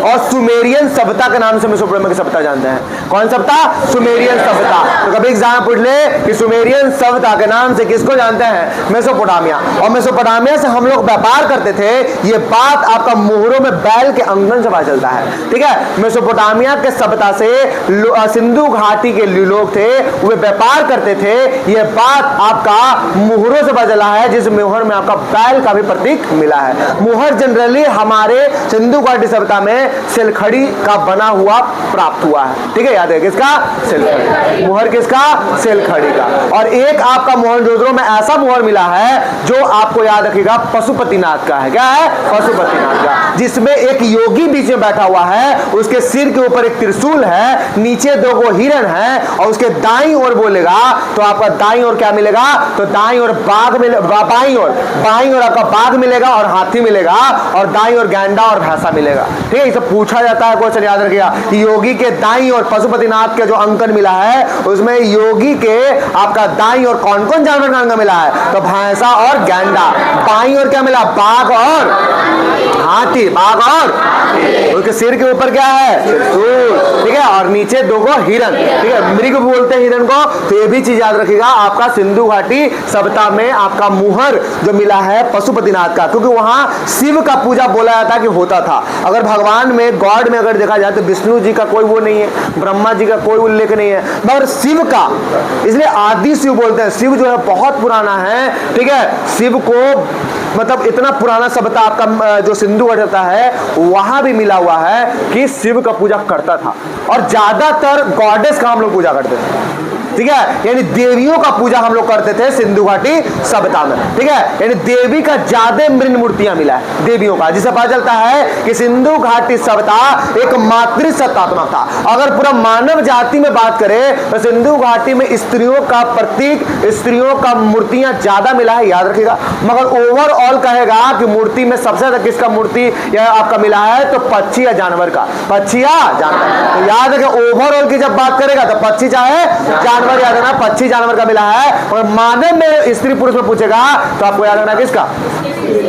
और सुमेरियन सभ्यता के नाम से मेसोपोटामिया की सभ्यता जानते हैं। कौन सभ्यता? सुमेरियन सभ्यता। तो कभी एग्जाम पूछ ले कि सुमेरियन सभ्यता के नाम से किसको जानते हैं? मेसोपोटामिया। और मेसोपोटामिया से हम लोग व्यापार करते थे, ये बात आपका मोहरों में बैल के अंगन से पता चलता है। ठीक है, मेसोपोटामिया के सभ्यता से सिंधु घाटी के लोग थे, वे व्यापार करते थे, ये बात आपका मोहरों से पता चला है, जिस मोहर में आपका बैल का भी प्रतीक मिला है। मोहर जनरली हमारे सिंधु घाटी सभ्यता में सिलखड़ी का बना हुआ प्राप्त हुआ है। ठीक है, याद है किसका? सिलखड़ी। मोहर किसका? सिलखड़ी का। और एक आपका मोहनजोदड़ो में ऐसा मोहर मिला है जो आपको याद रखिएगा पशुपतिनाथ का है। क्या है? पशुपतिनाथ का, जिसमें एक योगी बीच में बैठा हुआ है, उसके सिर के ऊपर एक त्रिशूल है, नीचे दो गो हिरण है, और उसके दाईं ओर बोलेगा तो आपका दाईं ओर क्या मिलेगा? तो दाईं ओर बाघ मिलेगा, बाईं ओर आपका बाघ मिलेगा और हाथी मिलेगा, और दाईं ओर गैंडा और भैंसा मिलेगा। ठीक है, इसे पूछा जाता है, क्वेश्चन याद रखिएगा कि योगी के दाईं ओर पशुपतिनाथ के जो अंकन मिला है उसमें योगी के आपका दाईं ओर कौन कौन जानवर का अंक मिला है? तो भैंसा और गैंडा। बाईं ओर क्या मिला? बाघ और हाथी, बाघ और उसके सिर के ऊपर क्या है? त्रिशूल। ठीक है, और नीचे दो गो हिरण। ठीक है, मृग बोलते हैं हिरण को। तो ये भी चीज याद रखिएगा, आपका सिंधु घाटी सभ्यता में आपका मुहर जो मिला है पशुपतिनाथ का, क्योंकि वहां शिव का पूजा बोला जाता कि होता था। अगर भगवान में, गॉड में अगर देखा जाए तो विष्णु जी का कोई वो नहीं है, ब्रह्मा जी का कोई उल्लेख नहीं है, मगर शिव का, इसलिए आदि शिव बोलते हैं। शिव जो है बहुत पुराना है। ठीक है, शिव को मतलब इतना पुराना सभ्यता आपका जो सिंधु घाटी है वहां भी मिला हुआ है कि शिव का पूजा करता था, और ज्यादातर गॉडेस का हम लोग पूजा करते थे। ठीक है, यानी देवियों का पूजा हम लोग करते थे सिंधु घाटी सभ्यता में, ठीक है, यानी देवी का ज्यादा मृण मूर्तियां मिला है देवियों का, जिससे पता चलता है कि सिंधु घाटी सभ्यता एक मातृसत्तात्मक था। अगर पूरा मानव जाति में बात करें तो सिंधु घाटी में स्त्रियों का प्रतीक, स्त्रियों का मूर्तियां ज्यादा मिला है, याद रखिएगा। मगर ओवरऑल कहेगा कि मूर्ति में सबसे ज्यादा किसका मूर्ति या आपका मिला है, तो पक्षी या जानवर का, पक्षी या जानवर। तो याद रखें ओवरऑल की जब बात करेगा तो पक्षी चाहे जानवर, याद रखना पक्षी जानवर का मिला है। और मानव में स्त्री पुरुष में पूछेगा तो आपको याद रखना किसका,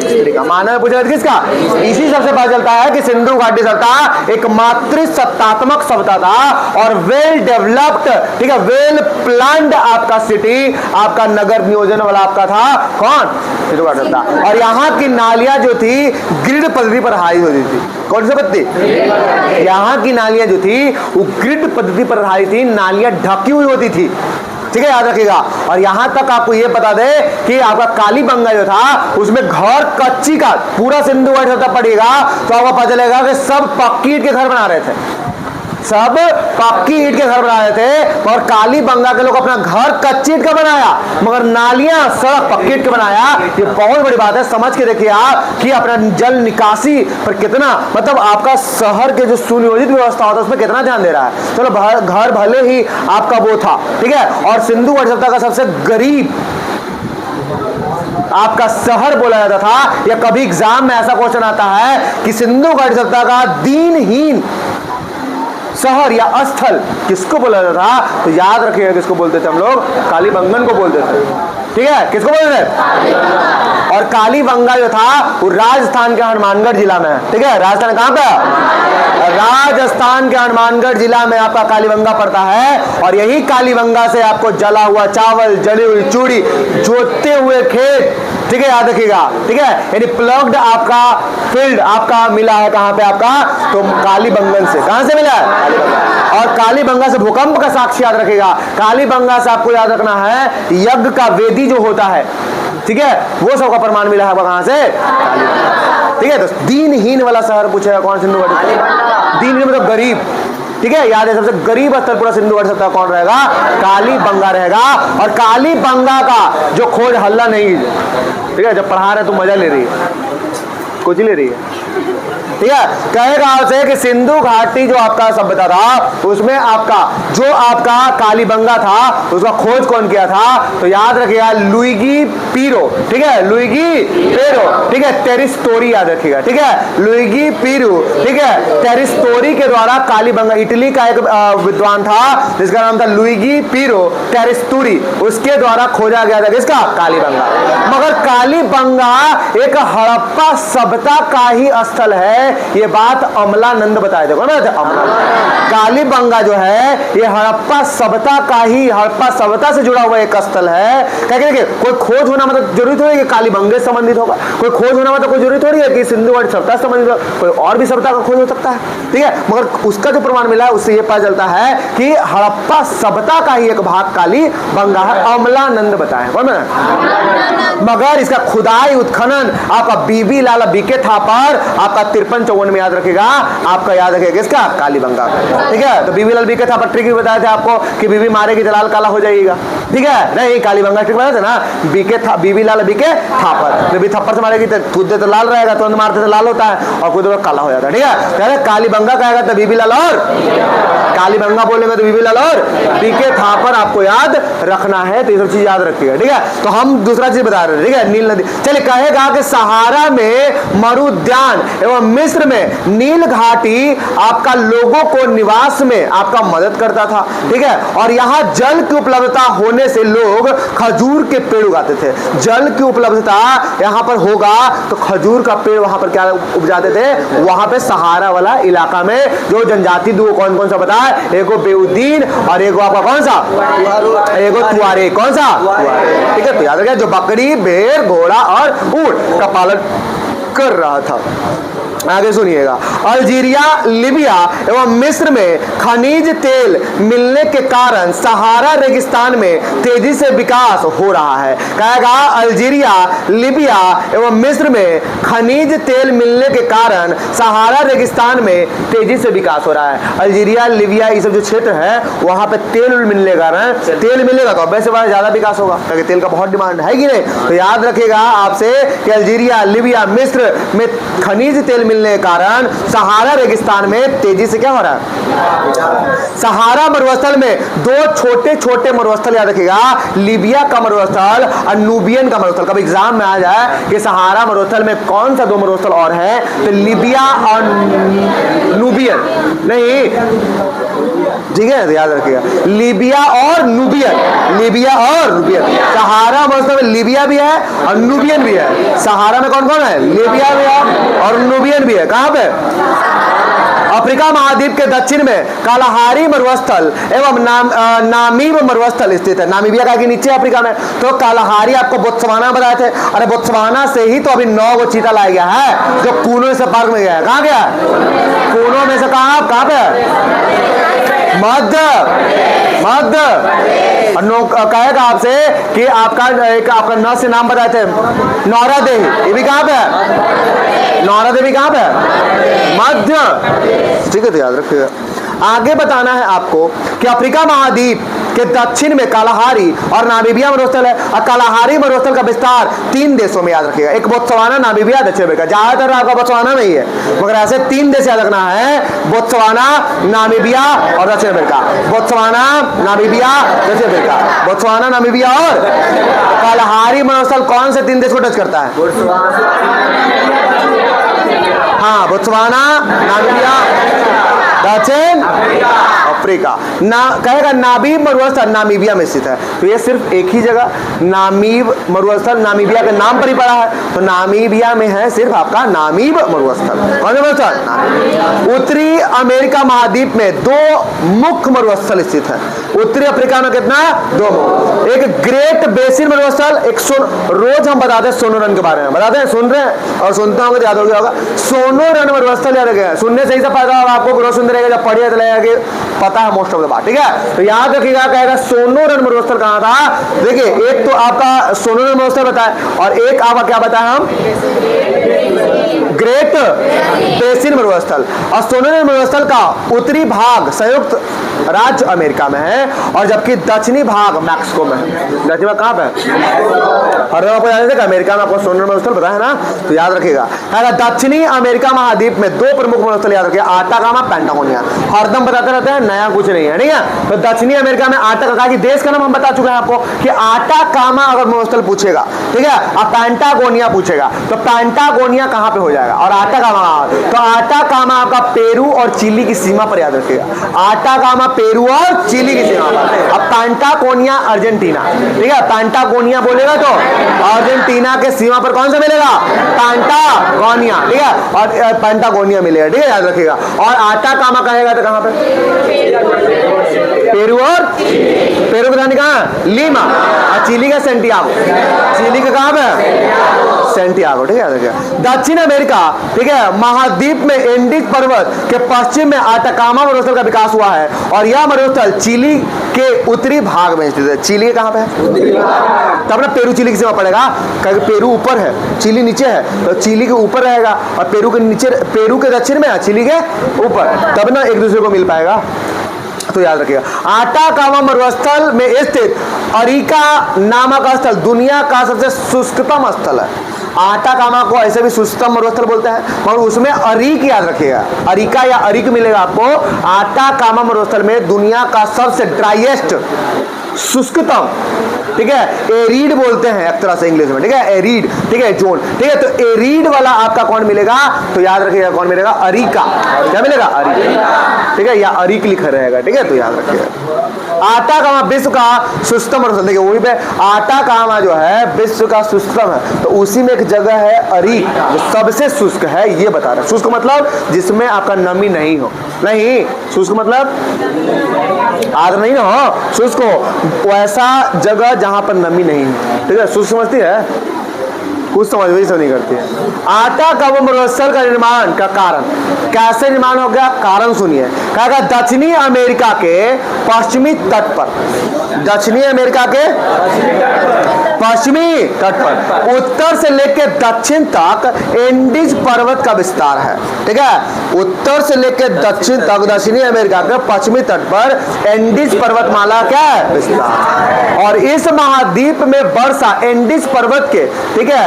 स्त्री का। मानव में पूछेगा किसका, इसी सबसे पता चलता है कि सिंधु घाटी सभ्यता एक मातृसत्तात्मक सभ्यता था और वेल डेवलप्ड, ठीक है, वेल प्लान्ड आपका सिटी, आपका नगर नियोजन वाला आपका था कौन, सिंधु घाटी सभ्यता। और यहाँ की नालियां जो थी ग्रिड पद्धति पर हाई होती थी। कौन सी पद्धति, यहाँ की नालियां जो थी वो ग्रिड पद्धति पर हाई थी, नालियां ढकी हुई होती थी, ठीक है, याद रखिएगा। और यहां तक आपको यह बता दे कि आपका कालीबंगा जो था उसमें घर कच्ची का, पूरा सिंधु घाटी सभ्यता पड़ेगा तो आपको पता चलेगा कि सब पक्की ईंट के घर बना रहे थे, सब पक्की ईंट के घर बना रहे थे। और कालीबंगा के लोग अपना घर कच्ची ईंट का बनाया, मगर नालियां सड़क पक्की ईंट के बनाया। ये बहुत बड़ी बात है, समझ के देखिए आप कि अपना जल निकासी पर कितना, मतलब आपका शहर के जो सुनियोजित व्यवस्था होता है उसमें कितना ध्यान दे रहा है। चलो घर भले ही आपका वो था, ठीक है। और सिंधु घाटी सभ्यता का सबसे गरीब आपका शहर बोला जाता था, या कभी एग्जाम में ऐसा क्वेश्चन आता है कि सिंधु घाटी सभ्यता का दीनहीन शहर या स्थल किसको बोला जाता था, तो याद रखिएगा किसको बोलते थे हम लोग, कालीबंगन को बोलते थे, ठीक है, किसको बोलते थे। और कालीबंगा जो था वो राजस्थान के हनुमानगढ़ जिला में है, ठीक है, राजस्थान कहां पे, राजस्थान के हनुमानगढ़ जिला में आपका कालीबंगा पड़ता है। और यही कालीबंगा से आपको जला हुआ चावल, जली हुई चूड़ी, जोतते हुए खेत, ठीक है, याद रखिएगा, ठीक है, यानी प्लग्ड आपका फील्ड आपका मिला है कहां पे आपका, तो कालीबंगन से, कहां से मिला है, और कालीबंगा से भूकंप का साक्ष्य याद रखिएगा। कालीबंगा से आपको याद रखना है यज्ञ का वेदी जो होता है, ठीक है, वो सब का प्रमाण मिला है कहां से, ठीक है। तो दीनहीन वाला शहर पूछेगा कौन, सिंधु घाटी, दीनहीन मतलब गरीब, ठीक है, याद है सबसे गरीब स्थल पूरा सिंधु घाटी सभ्यता कौन रहेगा, कालीबंगा रहेगा। और कालीबंगा का जो खोज हल्ला नहीं, ठीक है, जब पढ़ा रहे तो मजा ले रही है, कुछ ले रही है, ठीक है। कहेगा आपसे कि सिंधु घाटी जो आपका सभ्यता था उसमें आपका जो आपका कालीबंगा था उसका खोज कौन किया था, तो याद रखिएगा लुइगी पीरो, ठीक है, लुइगी पेरो, ठीक है, टेरिस्टोरी याद रखिएगा, ठीक है, लुइगी पीरो, ठीक है, टेरिस्टोरी के द्वारा कालीबंगा, इटली का एक विद्वान था जिसका नाम था लुइगी पीरो टेरिस्टोरी, उसके द्वारा खोजा गया था किसका, कालीबंगा। मगर कालीबंगा एक हड़प्पा सभ्यता का ही स्थल है, ये बात अमलानंद बताए थे, कौन बताया था, अमलानंद। कालीबंगा जो है ये हड़प्पा सभ्यता का ही, हड़प्पा सभ्यता से जुड़ा हुआ एक स्थल है। क्या कहते हैं, कोई खोज होना मतलब जरूरी थोड़ी है कि कालीबंगे से संबंधित होगा, कोई खोज होना मतलब कोई जरूरी थोड़ी है कि सिंधु घाटी सभ्यता से संबंधित होगा, कोई और भी सभ्यता का खोज हो सकता है, ठीक है। मगर उसका जो प्रमाण मिला है उससे ये पता चलता है कि हड़प्पा सभ्यता का ही एक भाग कालीबंगा है, अमलानंद बताए, कौन बताया। मगर इसका खुदाई उत्खनन आपका बीबी लाल बीके थापर आपका 53-54 में याद रखेगा, आपका याद रखेगा इसका कालीबंगा, ठीक है। तो बीबी लाल बीके थापर ट्रिक भी बताए थे आपको कि बीबी मारेगी तो लाल काला हो जाएगा, ठीक है, नहीं कालीबंगा ट्रिक बताए थे ना, बीबी लाल बीके थापर, बीबी थप्पड़ से मारेगी तो कूदे तो लाल रहेगा, तुरंत मारते तो लाल होता है और कूदे तो काला हो जाता है, ठीक है। कालीबंगा कहेगा तो बीबी लाल और कालीबंगा बोलेंगे तो बीबी लाल और बीके थापर आपको याद रखना है, तो ये सब चीज याद रखिएगा, ठीक है। तो हम दूसरा चीज बता रहे हैं, ठीक है, नील नदी। चलिए कहेगा कि सहारा में मरुद्यान एवं मिस्र में नील घाटी आपका लोगों को निवास में आपका मदद करता था, ठीक है। और यहाँ जल की उपलब्धता होने से लोग खजूर के पेड़ उगाते थे, जल की उपलब्धता यहाँ पर होगा तो खजूर का पेड़ वहां पर क्या उपजाते थे, वहां पे सहारा वाला इलाका में जो जनजाति दो कौन कौन सा पता है, एगो बेउद्दीन और एगो आपका कौन सा, एगो तुआरे, कौन सा, ठीक है। तो याद रखिए जो बकरी, भेड़, घोड़ा और ऊंट का पालन कर रहा था, आगे सुनिएगा, अल्जीरिया, लीबिया एवं मिस्र में खनिज तेल मिलने के कारण सहारा रेगिस्तान में तेजी से विकास हो रहा है। कहेगा अल्जीरिया, लीबिया एवं मिस्र में खनिज तेल मिलने के कारण सहारा रेगिस्तान में तेजी से विकास हो रहा है। अल्जीरिया, लीबिया ये सब जो क्षेत्र है वहां पे तेल मिलने के कारण, तेल मिलेगा तो वैसे वहां ज्यादा विकास होगा क्योंकि तेल का बहुत डिमांड है कि नहीं। तो याद रखिएगा आपसे कि अल्जीरिया, लीबिया, मिस्र में खनिज तेल मिलने के कारण सहारा रेगिस्तान में तेजी से क्या हो रहा है। सहारा मरुस्थल में दो छोटे छोटे मरुस्थल याद रखिएगा, लीबिया का मरुस्थल और नूबियन का मरुस्थल। कब एग्जाम में आ जाए कि सहारा मरुस्थल में कौन सा दो मरुस्थल और है, तो लीबिया और नूबियन नहीं, ठीक है, याद रखिएगा लीबिया और नूबियन, लीबिया और नूबियन। सहारा मरुस्थल में लीबिया भी है और नूबियन भी है। सहारा में कौन कौन है, लीबिया भी है और नूबियन भी है। कहां पे, अफ्रीका महाद्वीप के दक्षिण में कालाहारी मरुस्थल एवं नामीब मरुस्थल स्थित है। नामीबिया का नीचे अफ्रीका में, तो कालाहारी आपको बोत्सवाना बताए थे। अरे बोत्सवाना से ही तो अभी 9 गो चीता लाया गया है जो कूनो से पार्क में गया है। कहां गया, कूनो में से कहां पे, मध्य कहेगा आपसे कि आपका न से नाम बताए थे, नौरा देवी, ये भी कहां पे है, नौरा देवी कहां पे है, मध्य, ठीक है, तो याद रखिएगा। आगे बताना है आपको कि अफ्रीका महाद्वीप के दक्षिण में कालाहारी और नामीबिया मरुस्थल है और कालाहारी मरुस्थल का विस्तार 3 देशों में याद रखिएगा, एक बोत्सवाना, नामीबिया, दक्षिण अफ्रीका। ज्यादातर आपका बोत्सवाना में ही है मगर ऐसे 3 देश याद रखना है, बोत्सवाना, नामीबिया और दक्षिण अफ्रीका। बोत्सवाना, नामीबिया, दक्षिण अफ्रीका, बोत्सवाना, नामीबिया और कालाहारी मरुस्थल कौन से 3 देश को टच करता है, हाँ, बोत्सवाना, नामीबिया, दक्षिण अफ्रीका। ना कहेगा नामीब मरुस्थल नामीबिया में स्थित है, तो ये सिर्फ एक ही जगह नामीब मरुस्थल नामीबिया के नाम पर ही पड़ा है, तो नामीबिया में है सिर्फ आपका नामीब मरुस्थल। कौन सा मरुस्थल, उत्तरी अमेरिका महाद्वीप में 2 मुख्य मरुस्थल स्थित है। उत्तरी अफ्रीका में कितना, 2, एक ग्रेट बेसिन मरुस्थल, एक रोज हम बताते हैं सोनोरन के बारे में, बताते हैं, सुन रहे हैं और सुनते होंगे, याद हो गया होगा, सोनोरन मरुस्थल याद रखिएगा, सुनने से ही सब फायदा होगा आपको, रोज सुनते रहेगा, जब पढ़िए तो लगेगा पता है मोस्ट ऑफ द बात, ठीक है। तो याद रखिएगा, कहेगा सोनोरन मरुस्थल कहां था। देखिए एक तो आपका सोनोरन मरुस्थल बताया और एक आपका क्या बताया हम, ग्रेट बेसिन मरुस्थल। और सोनोरन मरुस्थल का उत्तरी भाग संयुक्त राज्य अमेरिका में है और जबकि दक्षिणी भाग मैक्सिको में है। दक्षिणी भाग कहां पे है, और आपको याद है अमेरिका में आपको सोनोरन मरुस्थल पता है ना, तो याद रखिएगा। दक्षिणी अमेरिका महाद्वीप में 2 प्रमुख मरुस्थल याद रखिएगा, आटाकामा, पेंटागोनिया। हरदम बताते रहते हैं, नया कुछ नहीं है, ठीक है। तो दक्षिणी अमेरिका में आटाकामा की देश का नाम हम बता चुके हैं आपको कि आटाकामा अगर मरुस्थल पूछेगा, ठीक है, और पेंटागोनिया पूछेगा तो पेंटागोनिया कहां पे हो जाएगा और आटाकामा, तो आटाकामा आपका पेरू और चिली की सीमा पर याद रखिएगा, आटाकामा पेरू और चिली की सीमा पर। अब पेंटागोनिया अर्जेंटीना, ठीक है, पेंटागोनिया बोलेगा तो अर्जेंटीना के सीमा पर कौन सा मिलेगा, पेंटागोनिया, ठीक है, और पेंटागोनिया मिलेगा, ठीक है, याद रखिएगा। और आटाकामा कहेगा तो कहां पे, पेरू और पेरू का कहां, लीमा, और चिली का सेंटियागो, चिली का कहां पे, सेंटियागो, ठीक है। दक्षिण अमेरिका, ठीक है, महाद्वीप में एंडीज पर्वत के पश्चिम में आटाकामा मरुस्थल का विकास हुआ है और यह मरुस्थल चिली के उत्तरी भाग में स्थित है। चिली कहां पे है, तब ना पेरू चिली की सीमा पड़ेगा, क्योंकि पेरू ऊपर है, चिली नीचे है, तो चिली के ऊपर रहेगा और पेरू के नीचे, पेरू के दक्षिण में है, चिली के ऊपर, तब ना एक दूसरे को मिल पाएगा। तो याद रखिएगा, आटाकामा मरुस्थल में स्थित अरिका नामक स्थल दुनिया का सबसे शुष्कतम स्थल है। आटाकामा को ऐसे भी शुष्कतम मरुस्थल बोलते हैं, मगर उसमें अरिक याद रखिएगा, अरिका या अरिक मिलेगा आपको। आटाकामा मरुस्थल में दुनिया का सबसे ड्राइएस्ट, शुष्कतम, ठीक है, एरिड बोलते हैं एक तरह से इंग्लिश में, ठीक है, एरिड, ठीक है, जोन, ठीक है। तो एरिड वाला आपका कौन मिलेगा, तो याद रखिएगा कौन मिलेगा, अरिका, क्या मिलेगा, अरिका, ठीक है, या अरिक लिखा रहेगा, ठीक है, तो याद रखिएगा। आटाकामा विश्व का शुष्कतम मरुस्थल, देखिए वहीं पे आटाकामा जो है विश्व का शुष्कतम है, तो उसी में एक जगह है अरिक जो सबसे शुष्क है, ये बता रहा है। शुष्क मतलब जिसमें आपका नमी नहीं हो, नहीं, शुष्क मतलब आर्द्र नहीं ना हो, शुष्क हो, वैसा जगह जहां पर नमी नहीं है, ठीक है, शुष्क समझती है, कुछ समझ वही नहीं करती है। आटा का व मरुस्थल का निर्माण का कारण कैसे निर्माण हो गया, कारण सुनिए। कहा दक्षिणी अमेरिका के पश्चिमी तट पर, दक्षिणी अमेरिका के पश्चिमी तट पर उत्तर से लेकर दक्षिण तक एंडीज पर्वत का विस्तार है। ठीक है, उत्तर से लेकर दक्षिण तक दक्षिणी अमेरिका के पश्चिमी तट पर एंडीज पर्वतमाला क्या है, विस्तार। और इस महाद्वीप में वर्षा एंडीज पर्वत के, ठीक है,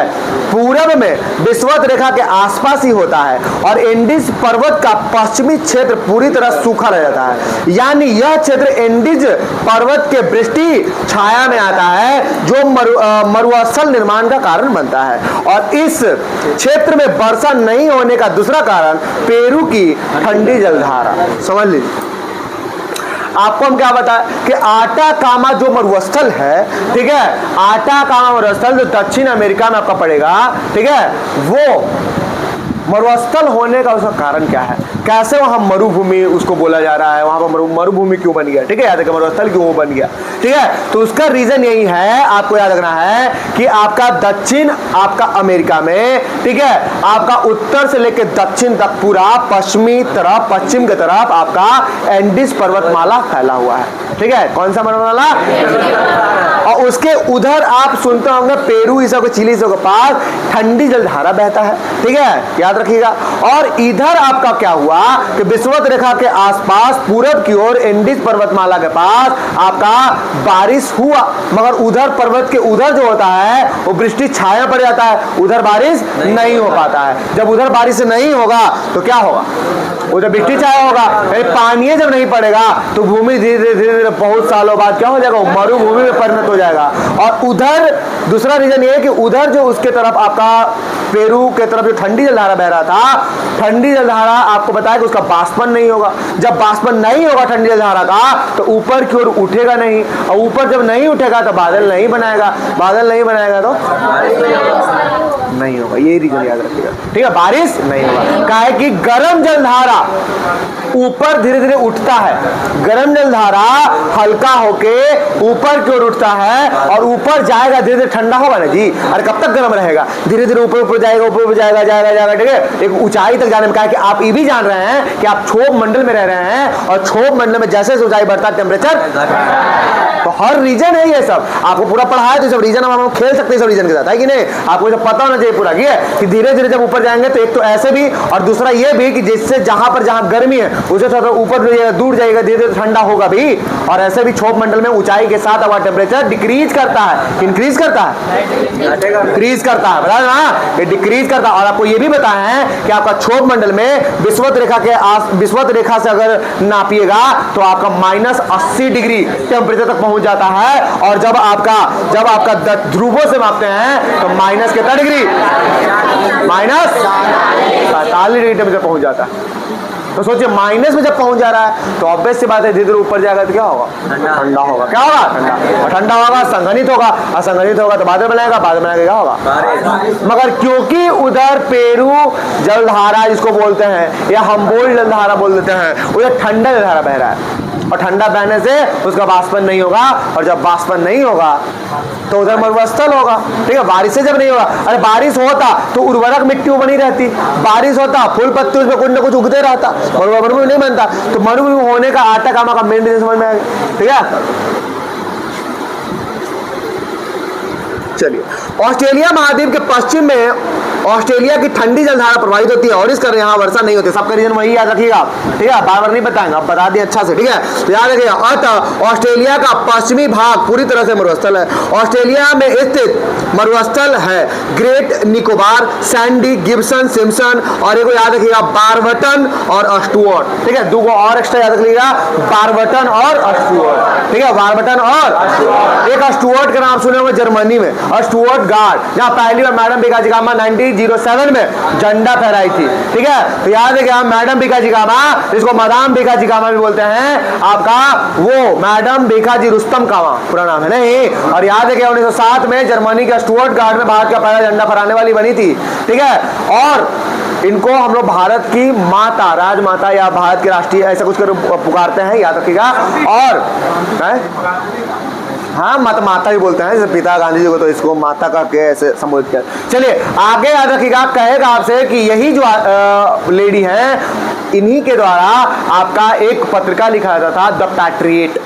पूरब में विषुवत रेखा के आसपास ही होता है और एंडीज पर्वत का पश्चिमी क्षेत्र पूरी तरह सूखा रह जाता है। यानी यह क्षेत्र एंडीज पर्वत के वृष्टि छाया में आता है जो मरुस्थल निर्माण का कारण बनता है। और इस क्षेत्र में वर्षा नहीं होने का दूसरा कारण पेरू की ठंडी जलधारा। समझ लीजिए, आपको हम क्या बताएं कि आटा कामा जो मरुस्थल है, ठीक है, आटा कामा मरुस्थल जो दक्षिण अमेरिका में आपका पड़ेगा, ठीक है, वो मरुस्थल होने का उसका कारण क्या है, कैसे वहां मरुभूमि उसको बोला जा रहा है, वहां पर मरुभूमि क्यों बन गया, ठीक है, याद रखिए मरुस्थल क्यों बन गया। ठीक है, तो उसका रीजन यही है, आपको याद रखना है कि आपका दक्षिण आपका अमेरिका में, ठीक है, आपका उत्तर से लेकर दक्षिण तक पूरा पश्चिमी तरफ, पश्चिम की तरफ आपका एंडीज पर्वतमाला फैला हुआ है। ठीक है, कौन सा पर्वतमाला, और उसके उधर आप सुनते होंगे पेरू इस चिली के पास ठंडी जलधारा बहता है। ठीक है, याद रखिएगा। और इधर आपका क्या हुआ कि विषुवत रेखा के आसपास पूरब की ओर एंडीज पर्वतमाला के पास आपका बारिश हुआ, मगर उधर पर्वत के उधर जो होता है वो वृष्टि छाया पड़ जाता है, उधर बारिश नहीं हो पाता है। जब उधर बारिश नहीं होगा तो क्या होगा, उधर वृष्टि छाया होगा, पानी जब नहीं पड़ेगा तो भूमि धीरे धीरे बहुत सालों बाद क्या हो जाएगा, मरुभूमि में परिणत हो जाएगा। और उधर दूसरा रीजन ये है कि उधर जो उसके तरफ आपका पेरू के तरफ जो ठंडी जलधारा बह रहा था, ठंडी जलधारा आपको बताया कि उसका बाष्पन नहीं होगा। जब बाष्पन नहीं होगा ठंडी जलधारा का तो ऊपर की ओर उठेगा नहीं, और ऊपर जब नहीं उठेगा तो बादल नहीं बनाएगा, बादल नहीं बनाएगा तो नहीं होगा। ये रीजन याद रखिएगा। ठीक है, बारिश नहीं होगा। क्या है कि गर्म जलधारा ऊपर धीरे धीरे उठता है, गर्म जलधारा हल्का होके ऊपर की ओर उठता है और ऊपर जाएगा, धीरे धीरे ठंडा होगा ना जी। अरे कब तक गर्म रहेगा, धीरे धीरे ऊपर ऊपर जाएगा, ऊपर ऊपर जाएगा जाएगा जाएगा। ठीक है, एक ऊंचाई तक जाने में क्या है कि आप ये भी जान रहे हैं कि आप क्षोभ मंडल में रह रहे हैं, और क्षोभ मंडल में जैसे ऊंचाई बढ़ता है टेम्परेचर, तो हर रीजन है ये सब। आपको पूरा पढ़ा है तो सब रीजन हम खेल सकते हैं सब रीजन के साथ, है कि नहीं। आपको जब पता होना चाहिए पूरा कि धीरे धीरे जब ऊपर जाएंगे तो एक तो ऐसे भी, और दूसरा ये भी कि जिससे जहां गर्मी है उसे थोड़ा ऊपर जाइएगा, दूर जाएगा, धीरे धीरे ठंडा होगा भी। और ऐसे भी क्षोभ मंडल में ऊंचाई के साथ हवा टेम्परेचर डिक्रीज करता है, इंक्रीज करता है, डिक्रीज करता है, बता ना, ये डिक्रीज करता है। और आपको ये भी बताया है कि आपका क्षोभ मंडल में विषुवत रेखा के विषुवत रेखा से अगर नापिएगा तो आपका -80 डिग्री टेम्परेचर तक पहुंच जाता है। और जब आपका ध्रुवों से मापते हैं तो माइनस कितना डिग्री, -47 डिग्री टेम्परेचर पहुंच जाता है। तो सोचिए माइनस में जब पहुंच जा रहा है तो ऑब्वियस सी बात है धीरे धीरे ऊपर जाएगा तो क्या होगा, ठंडा होगा। क्या होगा, ठंडा। और ठंडा होगा संघनित होगा, असंघनित होगा तो बादल बनाएगा, बादल बनाएगा क्या होगा। मगर क्योंकि उधर पेरू जलधारा जिसको बोलते हैं या हम्बोल्ट जलधारा बोल देते हैं, उधर ठंडा जलधारा बह रहा है, और ठंडा बहने से उसका बाष्पन नहीं होगा, और जब बाष्पन नहीं होगा तो उधर मरुस्थल होगा। ठीक है, बारिश से जब नहीं होगा, अरे बारिश होता तो उर्वरक मिट्टी बनी रहती, बारिश होता फूल पत्ते उसमें कुछ ना कुछ उगते रहता, मरुभूमि नहीं बनता। तो मरुभूमि होने का आटा कामा का मेन रीजन समझ में आ गया। ठीक है, चलिए, ऑस्ट्रेलिया महाद्वीप के पश्चिम में ऑस्ट्रेलिया की ठंडी जलधारा प्रभावित होती है और इस कारण यहाँ वर्षा नहीं होती। सबका रीजन वही याद रखिएगा। ठीक है, बार बार नहीं बताएंगे, अब बता दें अच्छा से। ठीक है, तो याद रखिएगा। अतः ऑस्ट्रेलिया का पश्चिमी भाग पूरी तरह से मरुस्थल है। ऑस्ट्रेलिया में स्थित मरुस्थल है great Nicobar, Sandy, Gibson, Simpson, और एक याद रखिएगा बारबटन और अस्टुअर्ट। ठीक है, दो और एक्स्ट्रा याद रखिएगा, बारबटन और अस्टुअर्ट। ठीक है, बारबटन और एक अस्टुअर्ट का नाम सुने होंगे जर्मनी में, अस्टुअर्ट गार्ड, जहां पहली बार मैडम बीकाजीकामा 1907 में झंडा फहराई थी। ठीक है, तो याद है कि मैडम बीकाजीकामा, जिसको मदाम बीकाजीकामा भी बोलते हैं, आपका वो मैडम बीकाजी रुस्तम कामा पूरा नाम है नहीं। और याद है कि 1907 में जर्मनी के स्टुअर्ट गार्ड में भारत का पहला झंडा फहराने वाली बनी थी। ठीक है, और इनको हम लोग भारत की माता, राजमाता या भारत के राष्ट्रीय ऐसा कुछ कर पुकारते हैं, याद रखिएगा। और हाँ माता भी बोलते हैं, जैसे पिता गांधी जी को तो इसको माता का के ऐसे संबोधित किया। चलिए आगे याद रखिएगा, कहेगा आपसे कि यही जो लेडी है, इन्हीं के द्वारा आपका एक पत्रिका लिखा जाता था, द पैट्रियट,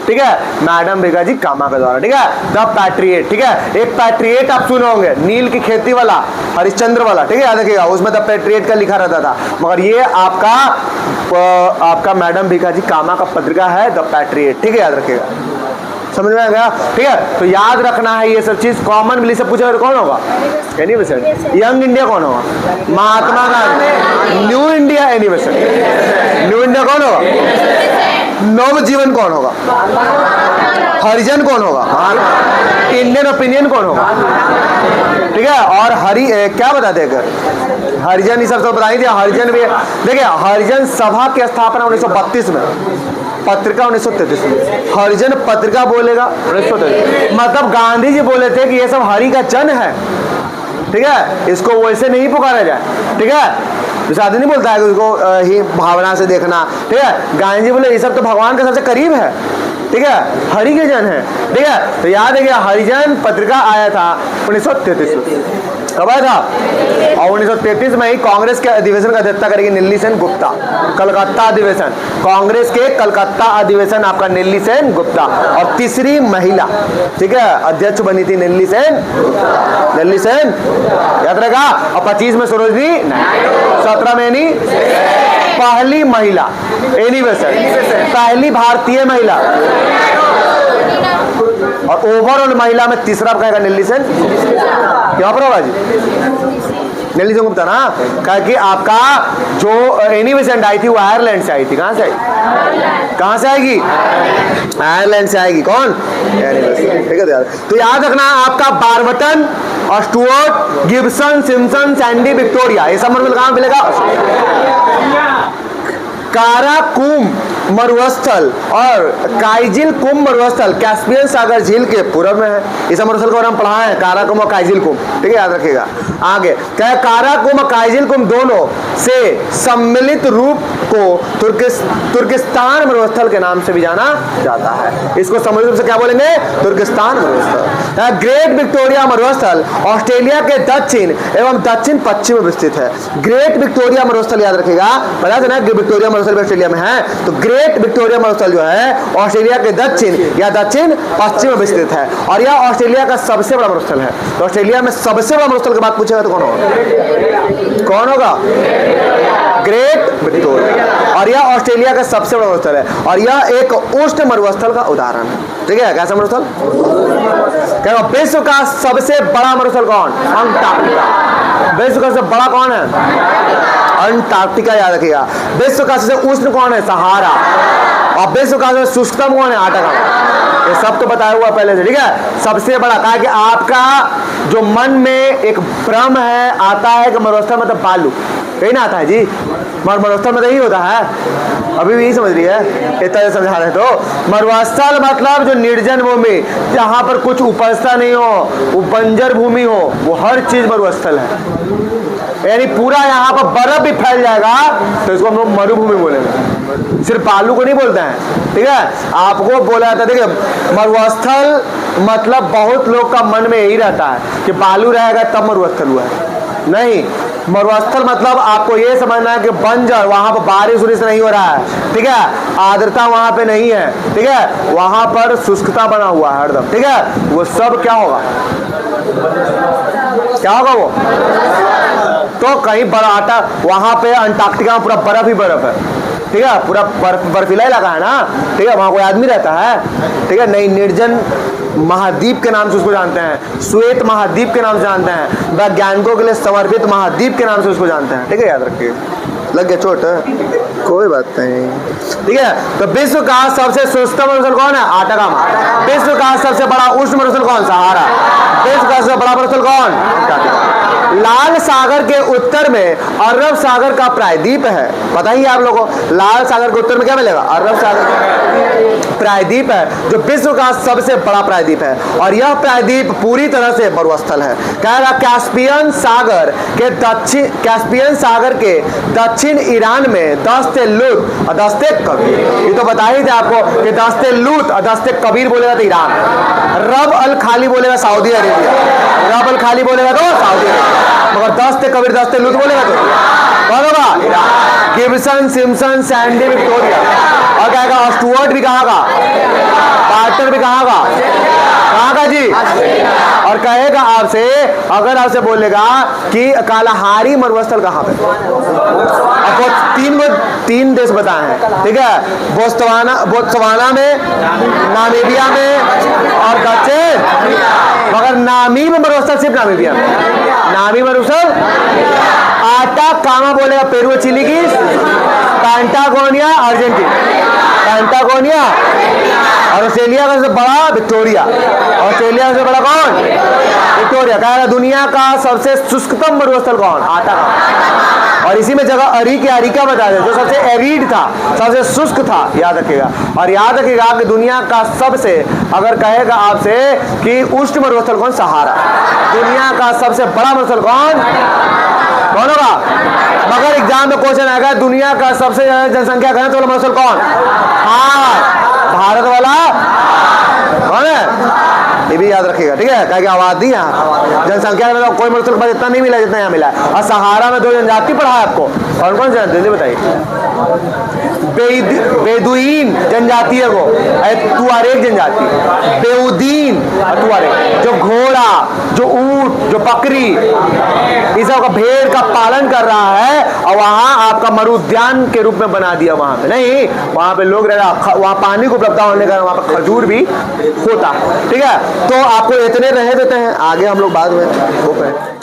ठीक है, मैडम भिकाजी कामा के द्वारा, ठीक है, द पैट्रियट, ठीक है। एक पैट्रियट आप सुने होंगे, नील की खेती वाला, हरिश्चंद्र वाला, ठीक है, याद रखिएगा, उसमें द पैट्रियट का लिखा रहता था, मगर ये आपका मैडम भिकाजी कामा का पत्रिका है द पैट्रियट, ठीक है, याद रखिएगा, समझ में आ गया, ठीक है। तो याद रखना है ये सब चीज। कॉमन से पूछा कौन होगा? एनिवर्सरी। यंग इंडिया कौन होगा? Mahatma Gandhi. New India anniversary. New India कौन होगा? नव जीवन कौन होगा? हरिजन कौन होगा? इंडियन ओपिनियन कौन होगा? ठीक है, और क्या बताते हैं, हरिजन, ये सब तो बता ही दिया। हरिजन भी देखिए, हरिजन सभा की स्थापना 1932 में, पत्रिका 1933 में। हरिजन पत्रिका बोलेगा 1933, मतलब गांधी जी बोले थे कि ये सब हरि का जन है, ठीक है, इसको वैसे नहीं पुकारा जाए, ठीक है, जैसे आदमी नहीं बोलता है कि उसको ही भावना से देखना, ठीक है, गांधी जी बोले ये सब तो भगवान के सबसे करीब है, ठीक है, हरि के जन है, ठीक है। तो याद है कि हरिजन पत्रिका आया था 1933 में, कब आया था? और 1933 में ही कांग्रेस के अधिवेशन का अध्यक्षता करेगी नीली सेन गुप्ता, कलकत्ता अधिवेशन, कांग्रेस के कलकत्ता अधिवेशन आपका नीली सेन गुप्ता, और तीसरी महिला, ठीक है, अध्यक्ष बनी थी नीली सेन, नीली सेन, याद रहेगा। और 25 में सरोजनी, 17 में नहीं, पहली महिला एनिवर्सरी, पहली भारतीय महिला, और ओवरऑल महिला में तीसरा कहेगा नीली सेन, क्या पर होगा जी? नीली सेन गुप्ता ना, कहा कि आपका जो एनिवर्सरी आई थी वो आयरलैंड से आई थी। कहां से आई? कहां से आएगी? आयरलैंड से आएगी। कौन? एनिवर्सरी, ठीक है। तो याद रखना आपका बारबटन और Stuart, Gibson, Simpson, Sandy, Victoria, ये सब मतलब कहां मिलेगा? काराकुम मरुस्थल और काइजिल कुम मरुस्थल कैस्पियन सागर झील के पूर्व में है। इस मरुस्थल को हम पढ़ा है, काराकुम और काइजिल कुम, ठीक है, याद रखिएगा। आगे क्या, काराकुम और काइजिल कुम दोनों से सम्मिलित रूप को तुर्किस्तान मरुस्थल के नाम से भी जाना जाता है। इसको सम्मिलित रूप से क्या बोलेंगे? तुर्किस्तान मरुस्थल। ग्रेट विक्टोरिया मरुस्थल ऑस्ट्रेलिया के दक्षिण एवं दक्षिण पश्चिम में विस्तृत है। ग्रेट विक्टोरिया मरुस्थल याद रखिएगा, पता है ना, विक्टोरिया मरुस्थल ऑस्ट्रेलिया में है, तो ग्रेट विक्टोरिया मरुस्थल जो है ऑस्ट्रेलिया के दक्षिण या दक्षिण पश्चिम में विस्तृत है, और यह ऑस्ट्रेलिया का सबसे बड़ा मरुस्थल है। तो ऑस्ट्रेलिया में सबसे बड़ा मरुस्थल की बात पूछेगा तो कौन होगा? कौन होगा? ग्रेट विक्टोरिया, और यह ऑस्ट्रेलिया का सबसे बड़ा मरुस्थल है, और यह एक उष्ण मरुस्थल का उदाहरण है, ठीक है। कैसा मरुस्थल? क्या विश्व का सबसे बड़ा मरुस्थल कौन? अंटार्कटिका। विश्व का सबसे बड़ा कौन है? अंटार्कटिका, याद रखिएगा। विश्व का सबसे उष्ण कौन है? सहारा। और विश्व का सबसे शुष्कतम कौन है? आर्कटिका। ये सब तो बताया हुआ पहले से, ठीक है। सबसे बड़ा कहा कि आपका जो मन में एक भ्रम है आता है कि मरुस्थल मतलब बालू, कहीं ना आता है जी, मरुस्थल में तो यही होता है, अभी भी यही समझ रही है, इतना समझा रहे। तो मरुस्थल मतलब जो निर्जन भूमि, जहां पर कुछ उपजता नहीं हो, वो बंजर भूमि हो, वो हर चीज मरुस्थल है। यानी पूरा यहाँ पर बर्फ भी फैल जाएगा तो इसको हम लोग मरुभूमि बोलेंगे, सिर्फ बालू को नहीं बोलते हैं, ठीक है। आपको बोला जाता है, देखिए मरुस्थल मतलब बहुत लोग का मन में यही रहता है कि बालू रहेगा तब मरुस्थल हुआ है, नहीं। मरुस्थल मतलब आपको ये समझना है कि बंजर, वहां पर बारिश उरिश नहीं हो रहा है, ठीक है, आर्द्रता वहां पे नहीं है, ठीक है, वहां पर शुष्कता बना हुआ है हरदम, ठीक है, वो सब क्या होगा? क्या होगा वो? तो कहीं बड़ा वहां पे अंटार्कटिका में पूरा बर्फ ही बर्फ है, ठीक है, पूरा बर्फीला इलाका है ना, ठीक है, वहां कोई आदमी रहता है, ठीक है, नहीं। निर्जन महाद्वीप के नाम से उसको जानते हैं, श्वेत महाद्वीप के नाम से जानते हैं, वैज्ञानिकों के लिए समर्पित महाद्वीप के नाम से उसको जानते हैं, ठीक है, याद रखिए। लग गया चोट? कोई बात नहीं, ठीक है। तो विश्व का सबसे शुष्क मरुस्थल कौन है? आटाकामा। विश्व का सबसे बड़ा उष्ण मरुस्थल कौन? सहारा। विश्व का सबसे बड़ा मरुस्थल कौन? लाल सागर के उत्तर में अरब सागर का प्रायद्वीप है, पता ही आप लोगों को। लाल सागर के उत्तर में क्या मिलेगा? अरब सागर प्रायद्वीप है, जो विश्व का सबसे बड़ा प्रायद्वीप है, और यह प्रायद्वीप पूरी तरह से मरुस्थल है। कह रहा कैस्पियन सागर के दक्षिण ईरान में 10 दस्ते लूत और दस्ते कबीर। ये तो बता ही थे आपको कि दस्ते लूत और दस्ते कबीर बोलेगा तो ईरान, रब अल खाली बोलेगा सऊदी अरेबिया, रब अल खाली बोलेगा तो सऊदी अरेबिया, मगर दस्ते कबीर दस्ते लूत बोलेगा तो कौन होगा? Iran. Gibson, Simpson, Sandy, Victoria और क्या कहा? स्टुअर्ट भी कहाँ का? कार्टर भी कहाँ का? कहाँ का जी? और कहेगा आपसे, अगर आपसे बोलेगा कि कालाहारी मरुस्थल कहाँ पे, आपको तीन देश बताए हैं, ठीक है? बोत्सवाना में, नामीबिया में और दक्षिण, मगर नामीब मरुस्थल सिर्फ नामीबिया में, नामीब मरुस्थल। आटा कामा बोलेगा पेरू चिली की, पैंटागोनिया अर्जेंटीना, पैंटागोनिया। और ऑस्ट्रेलिया का सबसे बड़ा विक्टोरिया, ऑस्ट्रेलिया का सबसे बड़ा कौन? विक्टोरिया। कहा दुनिया का सबसे शुष्कतम मरुस्थल कौन? आटा का। और इसी में जगह अरिका बता दे, जो सबसे एरिड था, सबसे शुष्क था, याद रखिएगा। और याद रखिएगा कि दुनिया का सबसे, अगर कहेगा आपसे कि उष्ण मरुस्थल कौन? सहारा। दुनिया का सबसे बड़ा मरुस्थल कौन होगा? मगर एग्जाम में क्वेश्चन आएगा दुनिया का सबसे ज्यादा जनसंख्या घनत्व वाला मरुस्थल कौन? हाँ, भारत वाला कौन है? ये भी याद रखिएगा, ठीक है? क्या आबादी यहाँ जनसंख्या में कोई मरुस्थल के पास इतना नहीं मिला जितना यहाँ मिला है। और सहारा में 2 जनजाति पढ़ा है आपको, और कौन सा जल्दी बताइए? बेदुइन जनजाति है वो, तुआरेग जनजाति, बेउदीन और तुआरेग, जो घोड़ा, जो ऊंट, जो बकरी, इस सब का भेड़ का पालन कर रहा है, और वहां आपका मरुद्यान के रूप में बना दिया। वहां पे नहीं, वहां पे लोग रह, वहां पानी को उपलब्ध होने का वहां पर खजूर भी होता, ठीक है? तो आपको इतने रह देते हैं, आगे हम लोग बाद में वो करें।